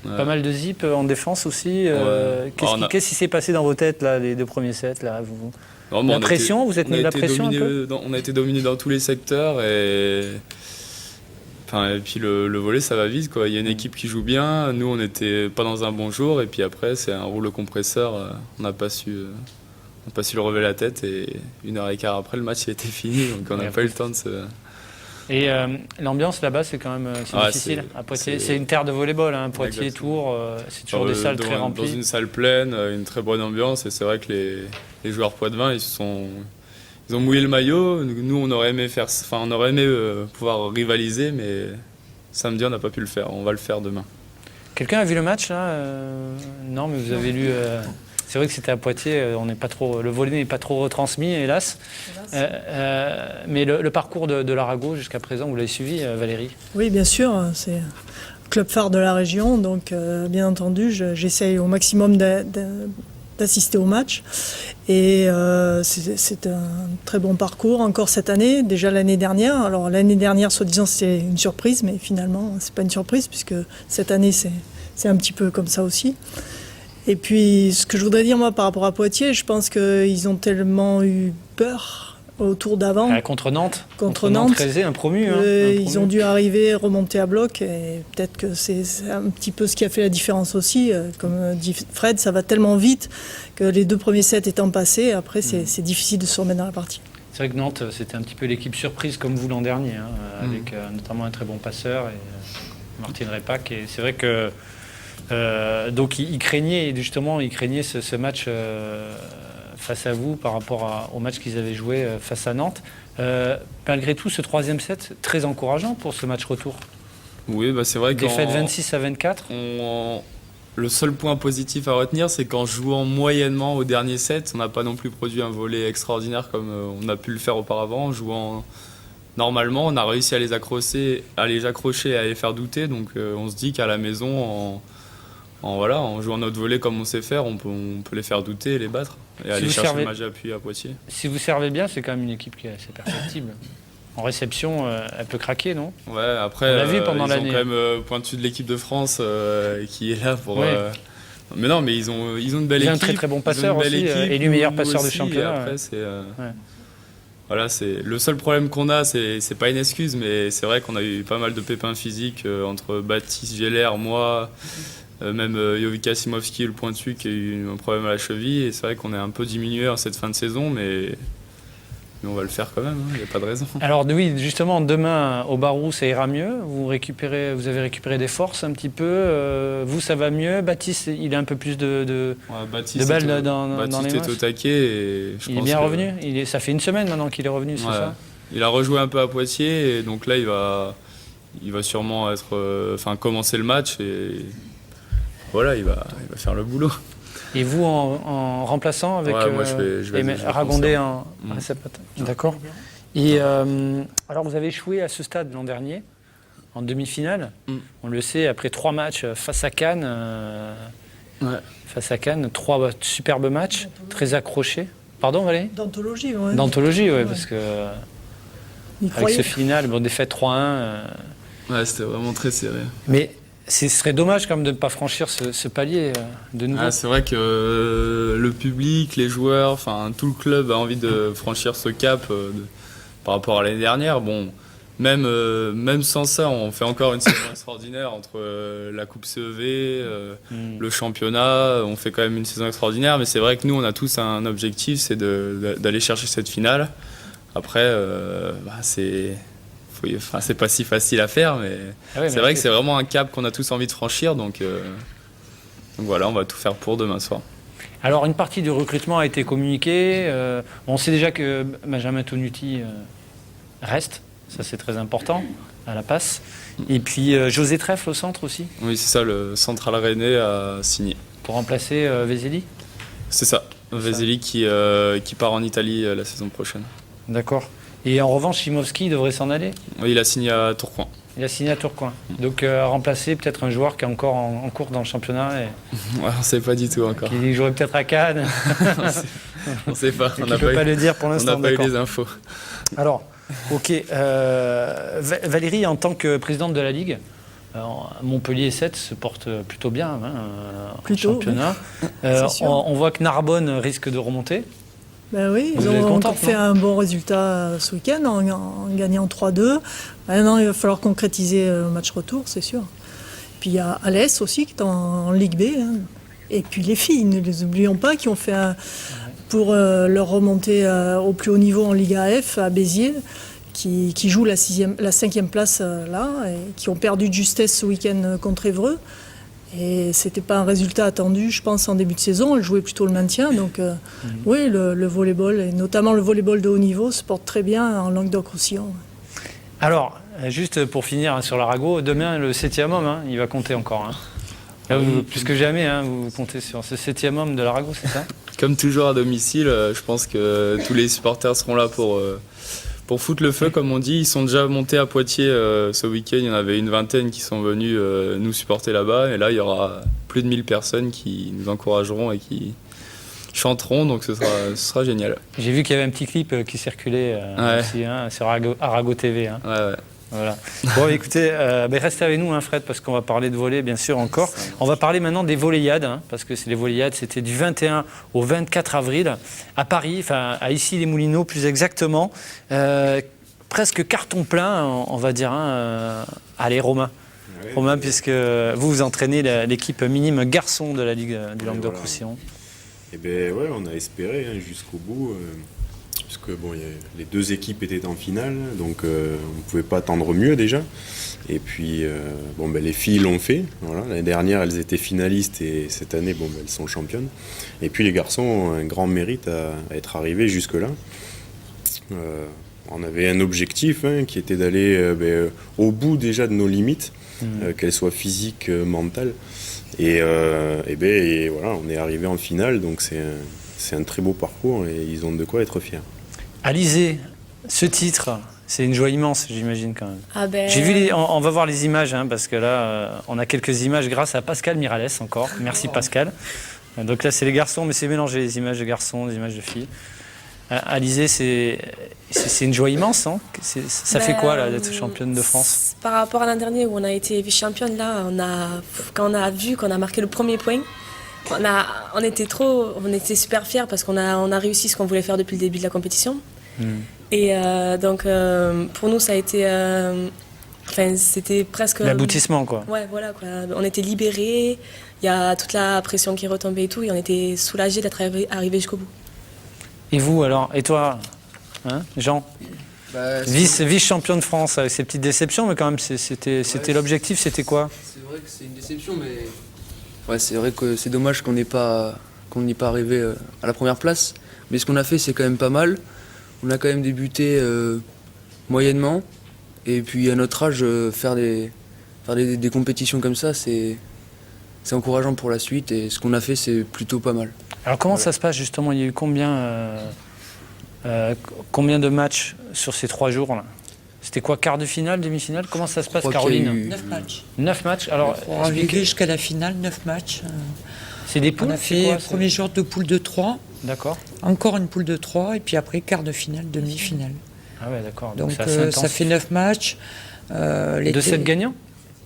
Pas mal de zip en défense aussi. Qu'est-ce qui s'est passé dans vos têtes, là, les 2 premiers sets là, la pression, vous êtes mis de la pression un peu on a été dominé dans tous les secteurs et puis le volley ça va vite quoi. Il y a une équipe qui joue bien, nous on n'était pas dans un bon jour et puis après c'est un rouleau compresseur, on n'a pas su le relever la tête et 1h15 après le match il était fini donc on n'a pas eu le temps de se... Et l'ambiance là-bas c'est quand même difficile à Poitiers, c'est une terre de volleyball, Poitiers, Tours, c'est toujours des salles très remplies. Dans une salle pleine, une très bonne ambiance et c'est vrai que les joueurs poitevins ils ont mouillé le maillot. Nous, on aurait aimé pouvoir rivaliser, mais samedi, on n'a pas pu le faire. On va le faire demain. Quelqu'un a vu le match là Non, mais vous avez lu. C'est vrai que c'était à Poitiers. Le volley n'est pas trop retransmis, hélas. Mais le parcours de l'Arago jusqu'à présent, vous l'avez suivi, Valérie? Oui, bien sûr. C'est le club phare de la région, donc bien entendu, j'essaye au maximum d'assister au match. Et c'est un très bon parcours encore cette année, déjà l'année dernière. Alors l'année dernière, soi-disant, c'était une surprise, mais finalement, c'est pas une surprise puisque cette année, c'est un petit peu comme ça aussi. Et puis, ce que je voudrais dire, moi, par rapport à Poitiers, je pense qu'ils ont tellement eu peur au tour d'avant. Contre Nantes. Contre Nantes. Un promu. Ils ont dû arriver, remonter à bloc. Et peut-être que c'est un petit peu ce qui a fait la différence aussi. Comme dit Fred, ça va tellement vite que les 2 premiers sets étant passés, après, c'est difficile de se remettre dans la partie. C'est vrai que Nantes, c'était un petit peu l'équipe surprise comme vous l'an dernier, avec notamment un très bon passeur et Martin Repac. Et c'est vrai que donc il craignait ce match face à vous par rapport au match qu'ils avaient joué face à Nantes. Malgré tout, ce 3e set, très encourageant pour ce match retour. Oui, c'est vrai que... Défaite 26-24. Le seul point positif à retenir, c'est qu'en jouant moyennement au dernier set, on n'a pas non plus produit un volley extraordinaire comme on a pu le faire auparavant. En jouant normalement, on a réussi à les accrocher et à les faire douter. Donc on se dit qu'à la maison, en jouant notre volley comme on sait faire, on peut les faire douter et les battre. Et aller chercher le match d'appui à Poitiers. Si vous servez bien, c'est quand même une équipe qui est assez perfectible. En réception, elle peut craquer, non? Ouais, après, on l'a vu pendant ils ont quand même pointu de l'équipe de France qui est là pour... Ouais. Mais non, mais ils ont une belle équipe. Un très très bon passeur aussi, élu meilleur passeur de championnat. Après, voilà, c'est le seul problème qu'on a, c'est pas une excuse, mais c'est vrai qu'on a eu pas mal de pépins physiques entre Baptiste Géller, moi... même Jovica Simovski, le pointu, qui a eu un problème à la cheville. Et c'est vrai qu'on est un peu diminué en cette fin de saison, mais on va le faire quand même, il n'y a pas de raison. Alors oui, justement, demain, au Barou, ça ira mieux. Vous avez récupéré des forces un petit peu. Vous, ça va mieux. Baptiste, il a un peu plus de balles dans les mains. Baptiste est au taquet. Et il est bien revenu. Ça fait une semaine maintenant qu'il est revenu, c'est ça? Il a rejoué un peu à Poitiers, et donc là, il va sûrement commencer le match. Et voilà, il va faire le boulot. Et vous en remplaçant avec Ouais, moi, je vais Ragondé commencer. en réceptateur. D'accord. Et alors vous avez échoué à ce stade l'an dernier, en demi-finale. On le sait, après 3 matchs face à Cannes. Face à Cannes, 3 superbes matchs, très accrochés. Pardon, Valérie ? D'anthologie, ouais. D'anthologie, oui, parce que Il avec croyait. ce final, bon, défaite 3-1. Ouais, c'était vraiment très serré. Mais ce serait dommage quand même de ne pas franchir ce palier de nouveau. Ah, c'est vrai que le public, les joueurs, enfin tout le club a envie de franchir ce cap par rapport à l'année dernière. Bon, même sans ça, on fait encore une saison extraordinaire entre la Coupe CEV, le championnat. On fait quand même une saison extraordinaire, mais c'est vrai que nous, on a tous un objectif, c'est d'aller chercher cette finale. Après, c'est pas si facile à faire, mais c'est vrai que c'est vraiment un cap qu'on a tous envie de franchir. Donc voilà, on va tout faire pour demain soir. Alors, une partie du recrutement a été communiquée. On sait déjà que Benjamin Tonuti reste. Ça, c'est très important, à la passe. Et puis, José Trèfle au centre aussi. Oui, c'est ça, le Central Rennais a signé. Pour remplacer Vezeli. C'est ça, Vezeli qui part en Italie la saison prochaine. D'accord. Et en revanche, Chimovski devrait s'en aller. Oui, il a signé à Tourcoing. Il a signé à Tourcoing. Donc, remplacer peut-être un joueur qui est encore en cours dans le championnat. Et Ouais, on ne sait pas du tout encore. qui jouerait peut-être à Cannes. On ne sait pas. On ne peut pas le dire pour l'instant. On n'a pas eu d'accord. les infos. Alors, ok. Valérie, en tant que présidente de la Ligue, Montpellier 7 se porte plutôt bien en championnat. Oui. C'est sûr. On voit que Narbonne risque de remonter. Ben oui, Vous ils êtes ont contente, encore fait non un bon résultat ce week-end en gagnant 3-2. Maintenant, il va falloir concrétiser le match retour, c'est sûr. Puis il y a Alès aussi qui est en Ligue B. Hein. Et puis les filles, ne les oublions pas, qui ont fait pour leur remontée au plus haut niveau en Ligue AF à Béziers, qui jouent la 5e place là, et qui ont perdu de justesse ce week-end contre Évreux. Et c'était pas un résultat attendu, je pense, en début de saison. Elle jouait plutôt le maintien. Donc, oui, le volleyball, et notamment le volleyball de haut niveau, se porte très bien en Languedoc-Roussillon. Alors, juste pour finir sur l'Arago, demain, le 7e homme, hein, il va compter encore. Hein. Là, plus que jamais, hein, vous comptez sur ce 7e homme de l'Arago, c'est ça ? Comme toujours à domicile, je pense que tous les supporters seront là pour foutre le feu, comme on dit. Ils sont déjà montés à Poitiers ce week-end. Il y en avait une vingtaine qui sont venus nous supporter là-bas. Et là, il y aura plus de 1000 personnes qui nous encourageront et qui chanteront. Donc ce sera génial. J'ai vu qu'il y avait un petit clip qui circulait aussi, hein, sur Arago TV. Hein. Ouais. Voilà. Bon, écoutez, restez avec nous, hein, Fred, parce qu'on va parler de volley, bien sûr, encore. On va parler maintenant des volleyades, hein, parce que les volleyades, c'était du 21 au 24 avril à Paris, enfin à Issy-les-Moulineaux plus exactement. Presque carton plein, on va dire. Hein, allez, Romain. Ouais, Romain, puisque vous entraînez l'équipe minime garçon de la Ligue du Languedoc-Roussillon. Eh bien, ouais, on a espéré jusqu'au bout. Parce que bon, les 2 équipes étaient en finale, donc on ne pouvait pas attendre mieux déjà. Et puis, les filles l'ont fait. Voilà. L'année dernière, elles étaient finalistes et cette année, elles sont championnes. Et puis les garçons ont un grand mérite à être arrivés jusque-là. On avait un objectif qui était d'aller au bout déjà de nos limites, qu'elles soient physiques, mentales. Et voilà, on est arrivé en finale, donc c'est un très beau parcours et ils ont de quoi être fiers. Alizé, ce titre, c'est une joie immense, j'imagine quand même. Ah ben... J'ai vu on va voir les images, hein, parce que là, on a quelques images grâce à Pascal Miralles encore. Merci Pascal. Donc là, c'est les garçons, mais c'est mélangé, les images de garçons, les images de filles. Alizé, c'est une joie immense, hein. Ça fait quoi là d'être championne de France ? Par rapport à l'an dernier où on a été vice-championne, là, quand on a vu qu'on a marqué le premier point, on était super fiers parce qu'on a réussi ce qu'on voulait faire depuis le début de la compétition. Et donc pour nous ça a été c'était presque l'aboutissement, quoi. Ouais, voilà, quoi. On était libérés, il y a toute la pression qui retombait et tout, et on était soulagés d'être arrivés jusqu'au bout. Et vous alors, et toi, hein, Jean, vice-champion de France avec ces petites déceptions, mais quand même c'était l'objectif, c'était quoi ? C'est vrai que c'est une déception, mais ouais, c'est vrai que c'est dommage qu'on n'y pas arrivé à la première place. Mais ce qu'on a fait, c'est quand même pas mal. On a quand même débuté moyennement. Et puis à notre âge, faire des compétitions comme ça, c'est c'est encourageant pour la suite et ce qu'on a fait, c'est plutôt pas mal. Alors comment ça se passe justement? Il y a eu combien de matchs sur ces 3 jours là? C'était quoi, quart de finale, demi-finale? Comment ça se passe, Caroline? 9 matchs. 9 matchs. Alors, pour arriver jusqu'à la finale, 9 matchs. C'est des poules? On a fait premier jour de poule de 3. D'accord. Encore une poule de 3 et puis après quart de finale, demi-finale. Ah ouais, d'accord. Donc ça fait 9 matchs. De 7 gagnants?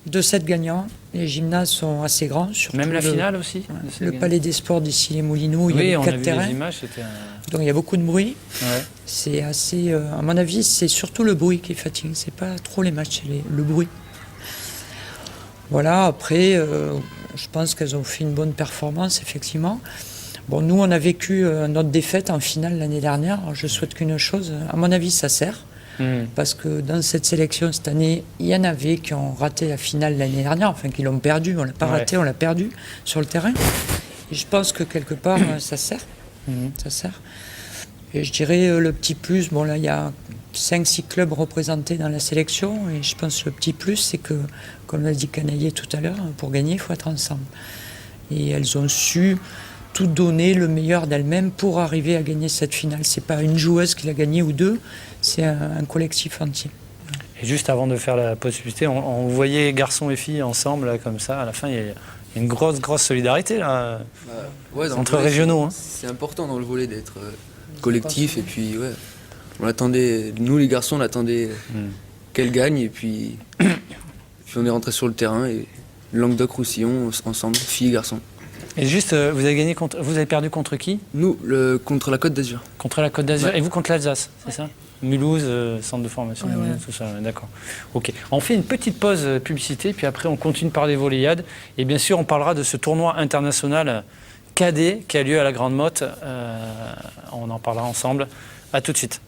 De 7 gagnants. Les gymnases sont assez grands. Même la finale aussi? Le Palais des Sports d'ici les Moulineaux, il y a 4 terrains. Les images, donc il y a beaucoup de bruit. Ouais. C'est assez, à mon avis, c'est surtout le bruit qui est fatigant. C'est pas trop les matchs, c'est le bruit. Voilà, après, je pense qu'elles ont fait une bonne performance, effectivement. Bon, nous, on a vécu notre défaite en finale l'année dernière. Alors, je souhaite qu'une chose, à mon avis, ça sert. Parce que dans cette sélection cette année, il y en avait qui ont raté la finale l'année dernière, enfin qui l'ont perdu, on l'a pas raté, on l'a perdu sur le terrain. Et je pense que quelque part, ça sert. Ça sert. Et je dirais le petit plus, bon là il y a 5-6 clubs représentés dans la sélection, et je pense que le petit plus, c'est que, comme l'a dit Canaillé tout à l'heure, pour gagner, il faut être ensemble. Et elles ont su tout donner, le meilleur d'elles-mêmes pour arriver à gagner cette finale. C'est pas une joueuse qui l'a gagnée ou deux, c'est un collectif entier. Et juste avant de faire la possibilité, on voyait garçons et filles ensemble, là, comme ça. À la fin, il y a une grosse solidarité là, entre régionaux. C'est important dans le volley d'être collectif. Et puis, ouais, on attendait, nous les garçons, on attendait qu'elle gagne. Et puis on est rentré sur le terrain. Et Languedoc-Roussillon, ensemble, filles et garçons. Et juste, vous avez perdu contre qui? Nous, contre la Côte d'Azur. Contre la Côte d'Azur, ouais. Et vous contre l'Alsace, c'est ça? Mulhouse, centre de formation, ouais, Mulhouse, tout ça, d'accord. Ok. On fait une petite pause publicité, puis après on continue par les volleyades. Et bien sûr, on parlera de ce tournoi international cadet qui a lieu à la Grande Motte. On en parlera ensemble. À tout de suite.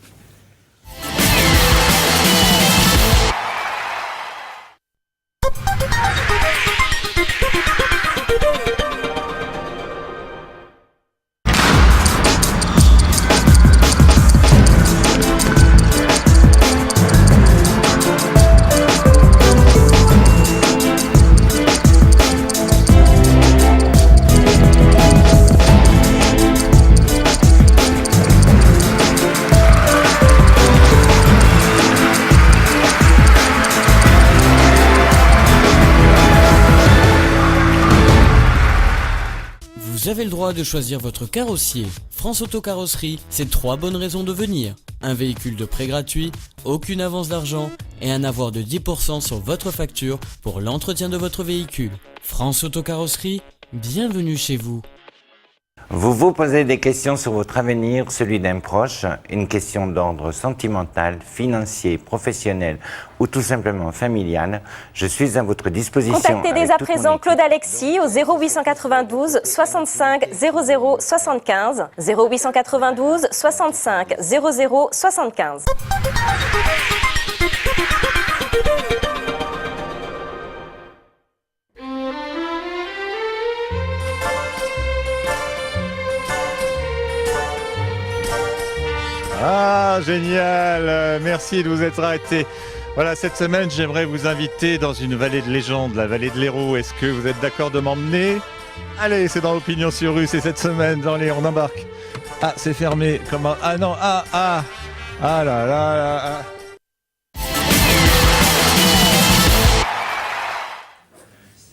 Vous avez le droit de choisir votre carrossier. France Auto Carrosserie, c'est 3 bonnes raisons de venir. Un véhicule de prêt gratuit, aucune avance d'argent et un avoir de 10% sur votre facture pour l'entretien de votre véhicule. France Auto Carrosserie, bienvenue chez vous. Vous vous posez des questions sur votre avenir, celui d'un proche, une question d'ordre sentimental, financier, professionnel ou tout simplement familial. Je suis à votre disposition. Contactez dès à présent Claude Alexis au 0892 65 00 75 0892 65 00 75. Ah, génial! Merci de vous être arrêtés. Voilà, cette semaine, j'aimerais vous inviter dans une vallée de légende, la vallée de l'Hérault. Est-ce que vous êtes d'accord de m'emmener? Allez, c'est dans l'opinion sur rue, c'est cette semaine. Allez, on embarque. Ah, c'est fermé. Comment? Ah non, ah là là là.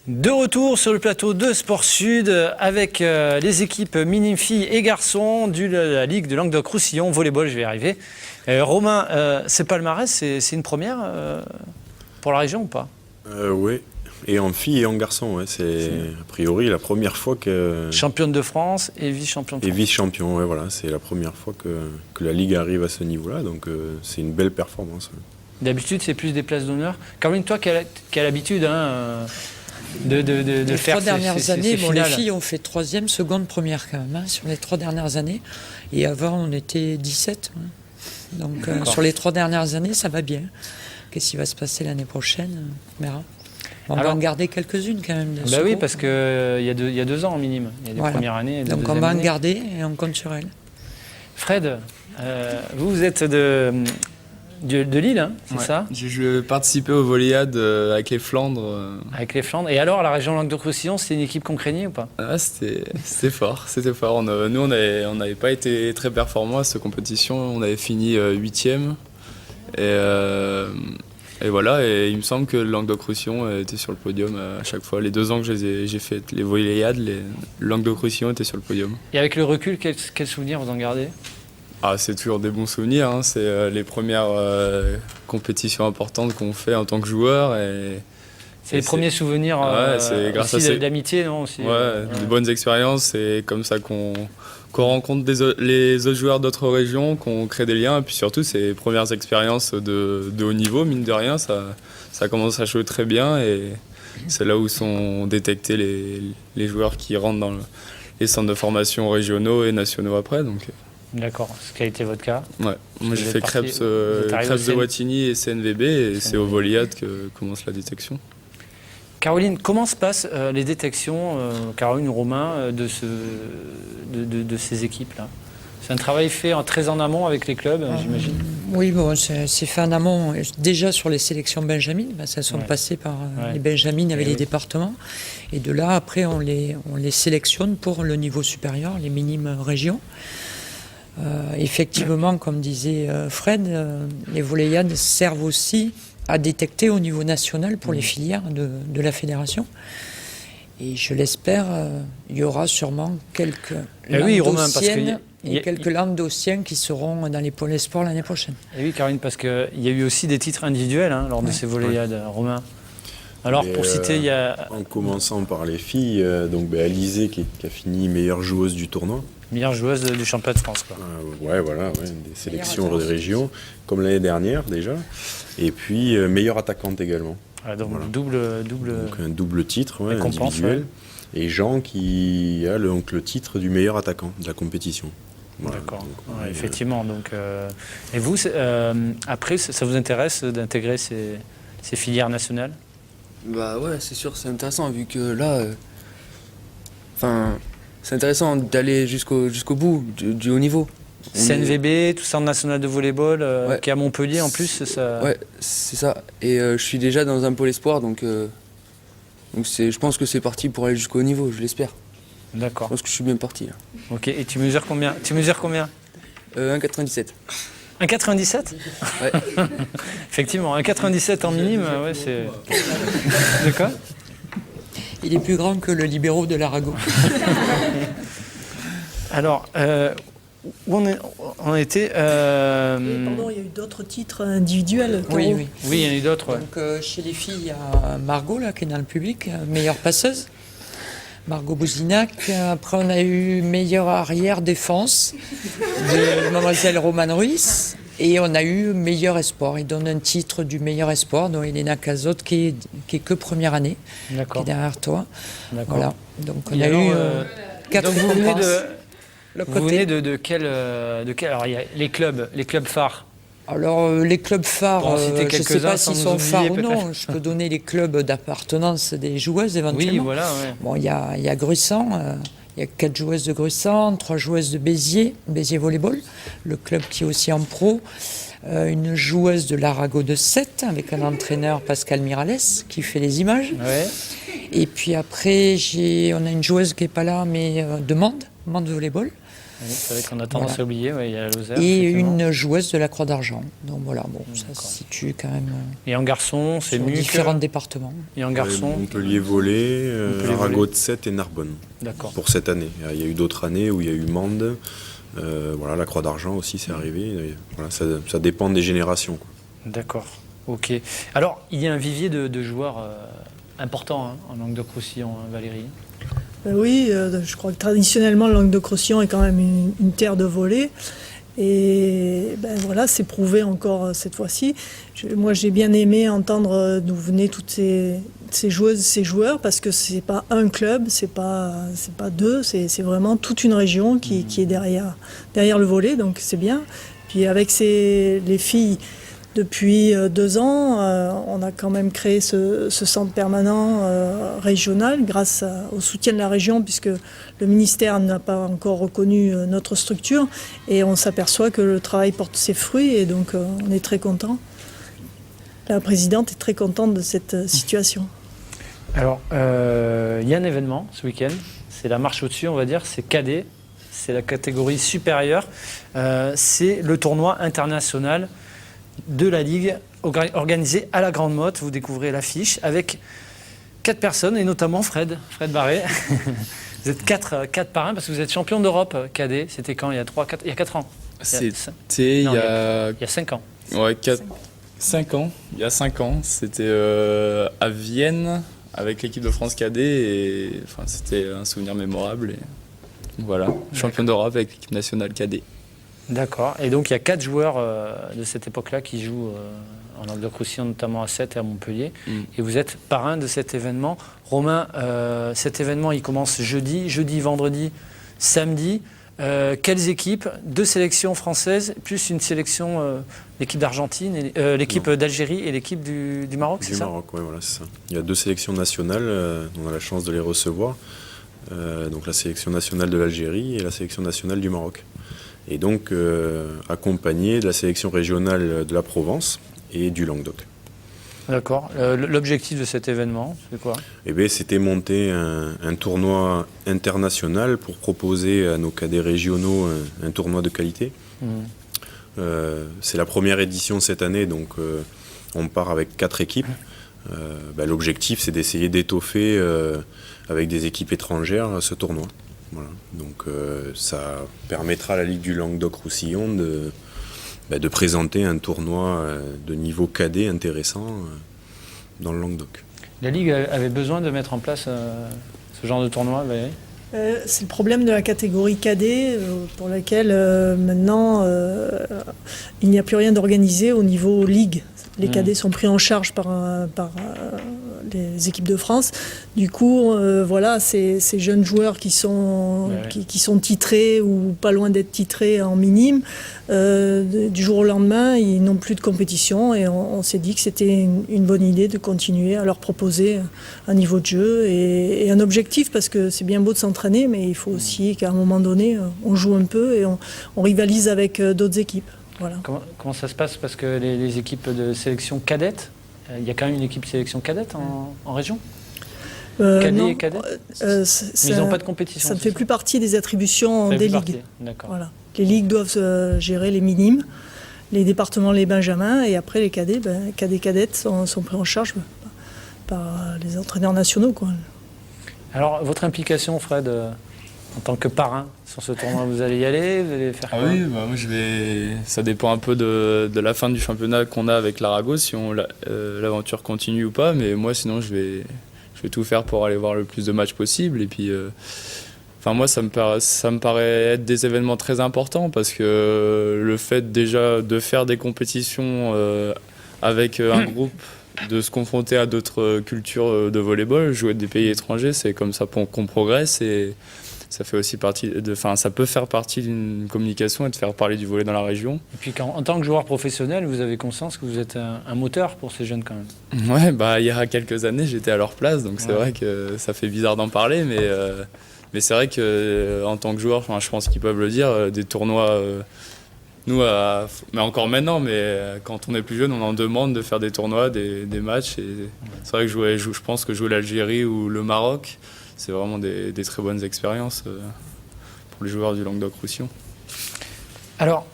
De retour sur le plateau de Sport Sud avec les équipes minimes filles et garçons de la Ligue de Languedoc-Roussillon, volleyball, je vais y arriver. Romain, ce palmarès, c'est une première pour la région ou pas? Oui, et en filles et en garçons, ouais. C'est a priori la première fois que... Championne de France et vice-championne de France. Et vice-champion, ouais, voilà, c'est la première fois que la Ligue arrive à ce niveau-là, donc c'est une belle performance. Ouais. D'habitude, c'est plus des places d'honneur. Caroline, toi qui as l'habitude... de les faire 3 dernières années, ces les filles ont fait 3e, seconde, première quand même, sur les 3 dernières années. Et avant, on était 17. Ouais. Donc sur les 3 dernières années, ça va bien. Qu'est-ce qui va se passer l'année prochaine? On verra. On va en garder quelques-unes quand même. Bah oui, parce qu'il y a 2 ans en minime. Il y a des premières années et des donc on va en garder et on compte sur elles. Fred, vous êtes de Lille, hein, c'est ça? J'ai participé au Volleyade avec les Flandres. Avec les Flandres. Et alors, la région Languedoc-Roussillon, c'est une équipe qu'on craignait ou pas? C'était fort, c'était fort. Nous, on n'avait pas été très performants à cette compétition. On avait fini 8e. Et voilà, et il me semble que le Languedoc-Roussillon était sur le podium à chaque fois. Les 2 ans que j'ai fait les Volleyades, le Languedoc-Roussillon était sur le podium. Et avec le recul, quel souvenir vous en gardez? C'est toujours des bons souvenirs, hein. C'est les premières compétitions importantes qu'on fait en tant que joueur. C'est les premiers souvenirs c'est grâce aussi à d'amitié, non aussi, de bonnes expériences. C'est comme ça qu'on rencontre les autres joueurs d'autres régions, qu'on crée des liens. Et puis surtout, ces premières expériences de haut niveau, mine de rien, ça commence à jouer très bien. Et c'est là où sont détectés les joueurs qui rentrent dans les centres de formation régionaux et nationaux après. Donc. D'accord, ce qui a été votre cas. Ouais, moi j'ai fait Crêpes de Wattignies et CNVB, et c'est au Volleyade que commence la détection. Caroline, comment se passent les détections, Caroline ou Romain, de ces équipes-là? C'est un travail fait très en amont avec les clubs, j'imagine? Oui, bon, c'est fait en amont. Déjà sur les sélections benjamines, ça sont passés par les benjamines avec les départements. Et de là, après, on les sélectionne pour le niveau supérieur, les minimes régions. Effectivement, comme disait Fred, les Volleyades servent aussi à détecter au niveau national pour les filières de la fédération. Et je l'espère, il y aura sûrement quelques Languedociennes et quelques Languedociens qui seront dans les pôles sport l'année prochaine. Et oui, Caroline, parce qu'il y a eu aussi des titres individuels lors de ces Volleyades, Romain. Alors, pour citer, il y a... En commençant par les filles, Alizé qui a fini meilleure joueuse du tournoi. Meilleure joueuse du championnat de France, quoi. Des sélections de région, comme l'année dernière déjà. Et puis, meilleure attaquante également. Donc, double... Donc, un double titre individuel. Et Jean qui a le titre du meilleur attaquant de la compétition. Voilà. D'accord, effectivement. Donc, et vous, après, ça vous intéresse d'intégrer ces filières nationales? C'est sûr, c'est intéressant vu que là, c'est intéressant d'aller jusqu'au bout du haut niveau. CNVB, tout Centre national de volleyball, qui est à Montpellier en plus, ça. Ouais, c'est ça. Et je suis déjà dans un pôle espoir, donc je pense que c'est parti pour aller jusqu'au haut niveau, je l'espère. D'accord. Je pense que je suis bien parti. Là. Ok. Et tu mesures combien? 1,97. 1,97 ? Ouais. Effectivement, 1,97 en minime, c'est... De quoi ? Il est plus grand que le libéraux de l'Arago. Alors, où on était Pardon, il y a eu d'autres titres individuels. Oui, il y en a eu d'autres. Donc, chez les filles, il y a Margot, là, qui est dans le public, meilleure passeuse. Margot Bouzinac. Après, on a eu meilleure arrière défense de mademoiselle Romane Ruiz. Et on a eu meilleur espoir. Il donne un titre du meilleur espoir, dont Elena Cazotte, qui est que première année, qui est derrière toi. D'accord. Voilà. Donc, on a eu 4 récompenses. Vous venez de quel... Alors, il y a les clubs phares. Alors, les clubs phares, je ne sais pas s'ils sont phares ou non. Je peux donner les clubs d'appartenance des joueuses, éventuellement. Oui, voilà, ouais. Bon, il y a Gruissant, il y a 4 joueuses de Gruissant, 3 joueuses de Béziers Volleyball, le club qui est aussi en pro, une joueuse de l'Arago de 7, avec un entraîneur, Pascal Mirales, qui fait les images. Ouais. Et puis après, on a une joueuse qui n'est pas là, mais de Mende Volleyball. Oui, c'est vrai qu'on a tendance à oublier, il y a Lozère. Et une joueuse de la Croix d'Argent. Donc voilà, ça se situe quand même. Et en garçon, c'est mieux. Différents départements. Et en garçon. Montpellier Volley, Arago de 7 et Narbonne. D'accord. Pour cette année. Il y a eu d'autres années où il y a eu Mende. La Croix d'Argent aussi, c'est arrivé. Et voilà, ça dépend des générations, quoi. D'accord. Ok. Alors, il y a un vivier de joueurs importants en Languedoc-Roussillon, Valérie. Oui, je crois que traditionnellement, le Languedoc-Roussillon est quand même une terre de volley. Et voilà, c'est prouvé encore cette fois-ci. Moi, j'ai bien aimé entendre d'où venaient toutes ces joueuses, ces joueurs, parce que c'est pas un club, c'est pas deux, c'est vraiment toute une région qui est derrière le volley, donc c'est bien. Puis avec les filles Depuis 2 ans, on a quand même créé ce centre permanent régional grâce au soutien de la région, puisque le ministère n'a pas encore reconnu notre structure, et on s'aperçoit que le travail porte ses fruits, et donc on est très content. La présidente est très contente de cette situation. Alors, il y a un événement ce week-end, c'est la marche au-dessus, on va dire, c'est cadet, c'est la catégorie supérieure, c'est le tournoi international de la Ligue organisé à la Grande Motte. Vous découvrez l'affiche avec 4 personnes, et notamment Fred Barré. Vous êtes 4 parrains parce que vous êtes champion d'Europe cadet. C'était quand? Il y a 4 ans. C'était il y a 5 ans. Ouais, 5 ans. Il y a 5 ans, c'était à Vienne avec l'équipe de France cadet, et enfin, c'était un souvenir mémorable. Et voilà, champion d'Europe avec l'équipe nationale cadet. D'accord. Et donc il y a 4 joueurs de cette époque-là qui jouent en Languedoc-Roussillon, notamment à Sète et à Montpellier. Et vous êtes parrain de cet événement. Romain, cet événement, il commence jeudi, vendredi, samedi. Quelles équipes? 2 sélections françaises, plus une sélection, l'équipe d'Argentine, l'équipe d'Algérie et l'équipe du Maroc, c'est ça? Du Maroc, oui, voilà, c'est ça. Il y a 2 sélections nationales, on a la chance de les recevoir. Donc la sélection nationale de l'Algérie et la sélection nationale du Maroc. Et donc accompagné de la sélection régionale de la Provence et du Languedoc. D'accord. L'objectif de cet événement, c'est quoi? Eh bien, c'était monter un tournoi international pour proposer à nos cadets régionaux un tournoi de qualité. C'est la première édition cette année, donc on part avec 4 équipes. L'objectif, c'est d'essayer d'étoffer avec des équipes étrangères ce tournoi. Voilà. Donc ça permettra à la Ligue du Languedoc-Roussillon de présenter un tournoi de niveau cadet intéressant dans le Languedoc. La Ligue avait besoin de mettre en place ce genre de tournoi, Valérie? C'est le problème de la catégorie cadet pour laquelle maintenant il n'y a plus rien d'organisé au niveau Ligue. Les cadets sont pris en charge par les équipes de France. Du coup, voilà, ces jeunes joueurs qui sont titrés ou pas loin d'être titrés en minime, du jour au lendemain, ils n'ont plus de compétition, et on s'est dit que c'était une bonne idée de continuer à leur proposer un niveau de jeu et un objectif, parce que c'est bien beau de s'entraîner, mais il faut aussi qu'à un moment donné, on joue un peu et on rivalise avec d'autres équipes. Voilà. Comment ça se passe? Parce que les équipes de sélection cadette, il y a quand même une équipe sélection cadette en région? Cadet et cadette, ils n'ont pas de compétition. Ça ne fait plus partie des attributions des ligues. Voilà. Les ligues doivent gérer les minimes, les départements, les benjamins, et après les cadets, cadettes sont pris en charge par les entraîneurs nationaux, quoi. Alors, votre implication, Fred, en tant que parrain sur ce tournoi, vous allez y aller? Vous allez faire quoi? Oui, moi ça dépend un peu de la fin du championnat qu'on a avec l'Arago, si l'aventure continue ou pas, mais moi sinon je vais tout faire pour aller voir le plus de matchs possible. Et puis moi ça me paraît être des événements très importants, parce que le fait déjà de faire des compétitions avec un groupe, de se confronter à d'autres cultures de volleyball, jouer des pays étrangers, c'est comme ça qu'on progresse, et ça fait aussi ça peut faire partie d'une communication et de faire parler du volley dans la région. Et puis en tant que joueur professionnel, vous avez conscience que vous êtes un moteur pour ces jeunes quand même? Ouais, il y a quelques années, j'étais à leur place, donc c'est vrai que ça fait bizarre d'en parler, mais c'est vrai que en tant que joueur, je pense qu'ils peuvent le dire, des tournois, mais encore maintenant, mais quand on est plus jeune, on en demande de faire des tournois, des matchs, et c'est vrai que je pense que jouer l'Algérie ou le Maroc, c'est vraiment des très bonnes expériences pour les joueurs du Languedoc-Roussillon. Alors,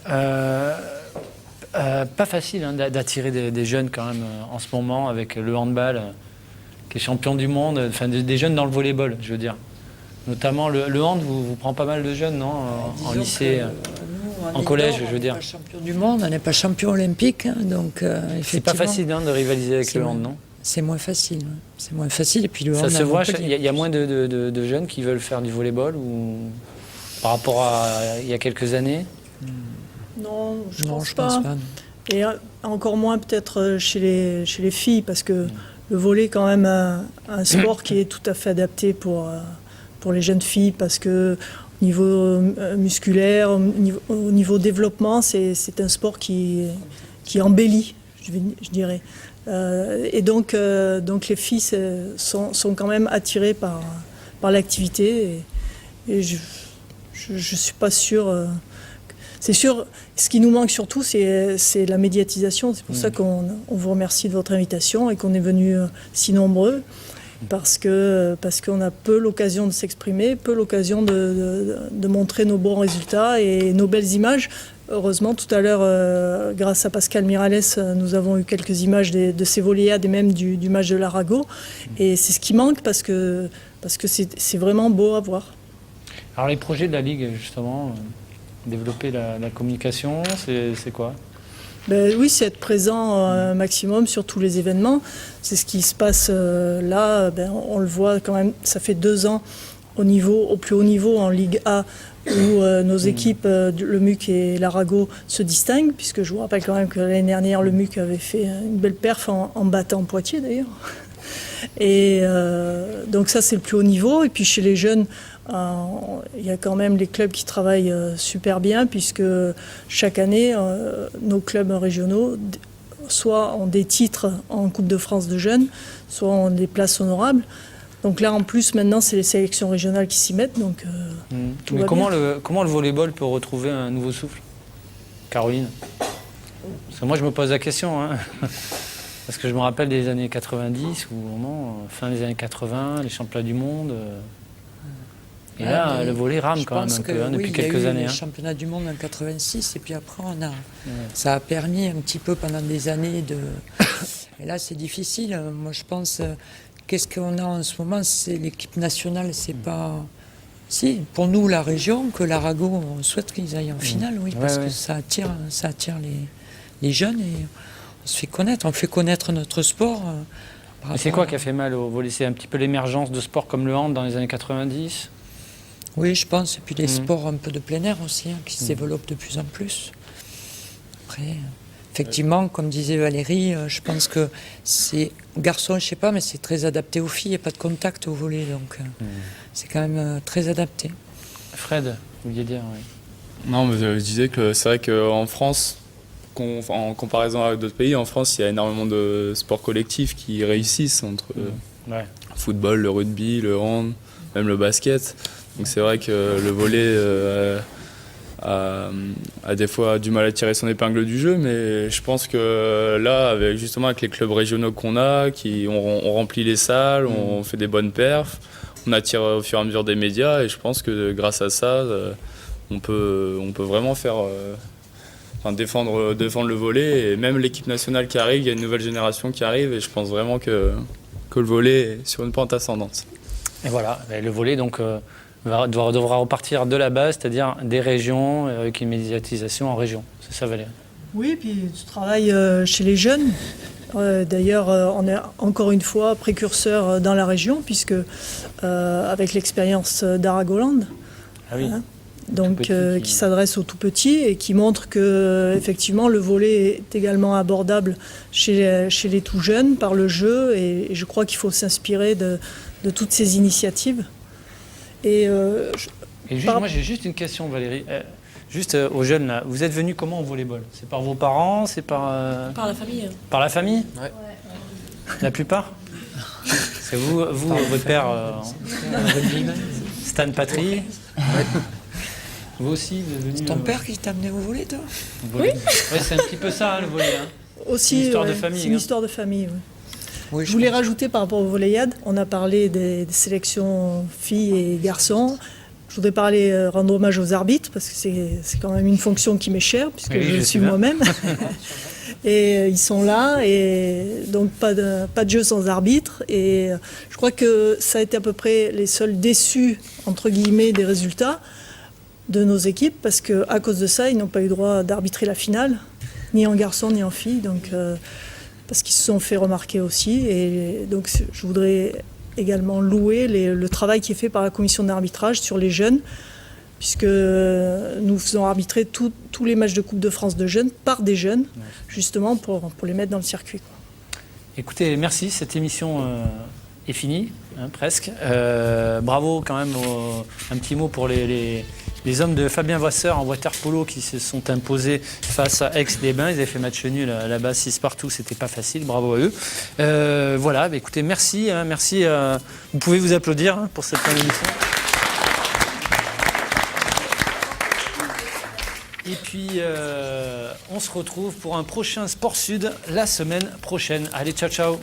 pas facile d'attirer des jeunes quand même en ce moment, avec le handball qui est champion du monde, enfin des jeunes dans le volleyball, je veux dire. Notamment le hand vous prend pas mal de jeunes, non? En lycée, en collège, je veux dire. On n'est pas champion du monde, on n'est pas champion olympique, donc effectivement. C'est pas facile de rivaliser avec le hand, non? C'est moins facile. C'est moins facile. Et puis le ça hand, se voit, il y a moins de jeunes qui veulent faire du volleyball, ou par rapport à il y a quelques années? Non, je pense pas. Et encore moins peut-être chez les filles, parce que le volley est quand même un sport qui est tout à fait adapté pour les jeunes filles, parce que au niveau musculaire, au niveau développement, c'est un sport qui embellit je dirais. Et donc les filles sont quand même attirées par l'activité. Et je ne suis pas sûre. C'est sûr, ce qui nous manque surtout, c'est la médiatisation. C'est pour ça qu'on vous remercie de votre invitation et qu'on est venus si nombreux. Parce qu'on a peu l'occasion de s'exprimer, peu l'occasion de montrer nos bons résultats et nos belles images. Heureusement, tout à l'heure, grâce à Pascal Miralles, nous avons eu quelques images de ces voléades et même du match de l'Arago. Et c'est ce qui manque parce que c'est vraiment beau à voir. Alors les projets de la Ligue, justement, développer la communication, c'est quoi ? Oui, c'est être présent un maximum sur tous les événements. C'est ce qui se passe là. On le voit quand même, ça fait 2 ans au plus haut niveau en Ligue A où nos équipes, le MUC et l'Arago, se distinguent, puisque je vous rappelle quand même que l'année dernière, le MUC avait fait une belle perf en battant Poitiers d'ailleurs. Et donc ça, c'est le plus haut niveau. Et puis chez les jeunes, il y a quand même les clubs qui travaillent super bien, puisque chaque année, nos clubs régionaux soit ont des titres en Coupe de France de jeunes, soit ont des places honorables. Donc là, en plus, maintenant, c'est les sélections régionales qui s'y mettent. Donc, Mais comment le volleyball peut retrouver un nouveau souffle, Caroline? Parce que moi, je me pose la question. Hein. Parce que je me rappelle des années 90, ou vraiment, fin des années 80, les championnats du monde. Et là, le volley rame quand même un peu depuis quelques années. Les championnats du monde en 86, et puis après, ça a permis un petit peu pendant des années de. Et là, c'est difficile. Moi, je pense. Qu'est-ce qu'on a en ce moment? C'est l'équipe nationale, c'est pas. Si, pour nous, la région, que l'Arago, on souhaite qu'ils aillent en finale, oui, parce que ça attire les jeunes et on se fait connaître. On fait connaître notre sport. Et c'est quoi qui a fait mal au volley? C'est un petit peu l'émergence de sports comme le hand dans les années 90? Oui, je pense. Et puis les sports un peu de plein air aussi, qui se développent de plus en plus. Après, effectivement, comme disait Valérie, je pense que c'est garçon, je sais pas, mais c'est très adapté aux filles. Il n'y a pas de contact au volley, donc c'est quand même très adapté. Fred, vous vouliez dire, oui. Non, mais je disais que c'est vrai qu'en France, en comparaison avec d'autres pays, en France, il y a énormément de sports collectifs qui réussissent entre le football, le rugby, le hand, même le basket. Donc c'est vrai que le volley a des fois du mal à tirer son épingle du jeu, mais je pense que là, avec les clubs régionaux qu'on a, on remplit les salles, on fait des bonnes perfs, on attire au fur et à mesure des médias, et je pense que grâce à ça, on peut vraiment faire... défendre le volley, et même l'équipe nationale qui arrive, il y a une nouvelle génération qui arrive, et je pense vraiment que le volley est sur une pente ascendante. Et voilà, le volley donc devra repartir de la base, c'est-à-dire des régions avec une médiatisation en région. C'est ça, Valérie? Oui, puis tu travailles chez les jeunes. D'ailleurs, on est encore une fois précurseur dans la région, puisque avec l'expérience d'Aragoland. Ah oui. Donc, qui s'adresse aux tout petits et qui montre que effectivement le volley est également abordable chez les tout jeunes par le jeu, et je crois qu'il faut s'inspirer de toutes ces initiatives. Moi j'ai juste une question, Valérie. Juste aux jeunes là, vous êtes venus comment au volleyball? C'est par vos parents? C'est par la famille. Par la famille? Ouais. La plupart? C'est vous votre père Stan Patry? Vous aussi, vous êtes venu. C'est ton père qui t'a amené au volley, toi? Oui. Ouais, c'est un petit peu ça, le volley. Hein. Aussi, c'est une histoire de famille. C'est une histoire de famille, oui. Oui, je voulais rajouter par rapport au volleyade, on a parlé des sélections filles et garçons. Je voudrais rendre hommage aux arbitres, parce que c'est quand même une fonction qui m'est chère, puisque je le suis moi-même. Et ils sont là, et donc pas de jeu sans arbitre. Et je crois que ça a été à peu près les seuls déçus, entre guillemets, des résultats de nos équipes, parce qu'à cause de ça, ils n'ont pas eu droit d'arbitrer la finale, ni en garçon ni en fille, donc, parce qu'ils se sont fait remarquer aussi. Et donc je voudrais également louer le travail qui est fait par la commission d'arbitrage sur les jeunes, puisque nous faisons arbitrer tous les matchs de Coupe de France de jeunes par des jeunes, justement pour les mettre dans le circuit. Écoutez, merci, cette émission est finie, hein, presque. Bravo quand même, un petit mot pour les les hommes de Fabien Vasseur en water-polo qui se sont imposés face à Aix-les-Bains. Ils avaient fait match nul là-bas, 6 partout, c'était pas facile, bravo à eux. Voilà, bah, écoutez, merci. Vous pouvez vous applaudir pour cette fin d'émission. Et puis, on se retrouve pour un prochain Sport Sud la semaine prochaine. Allez, ciao, ciao.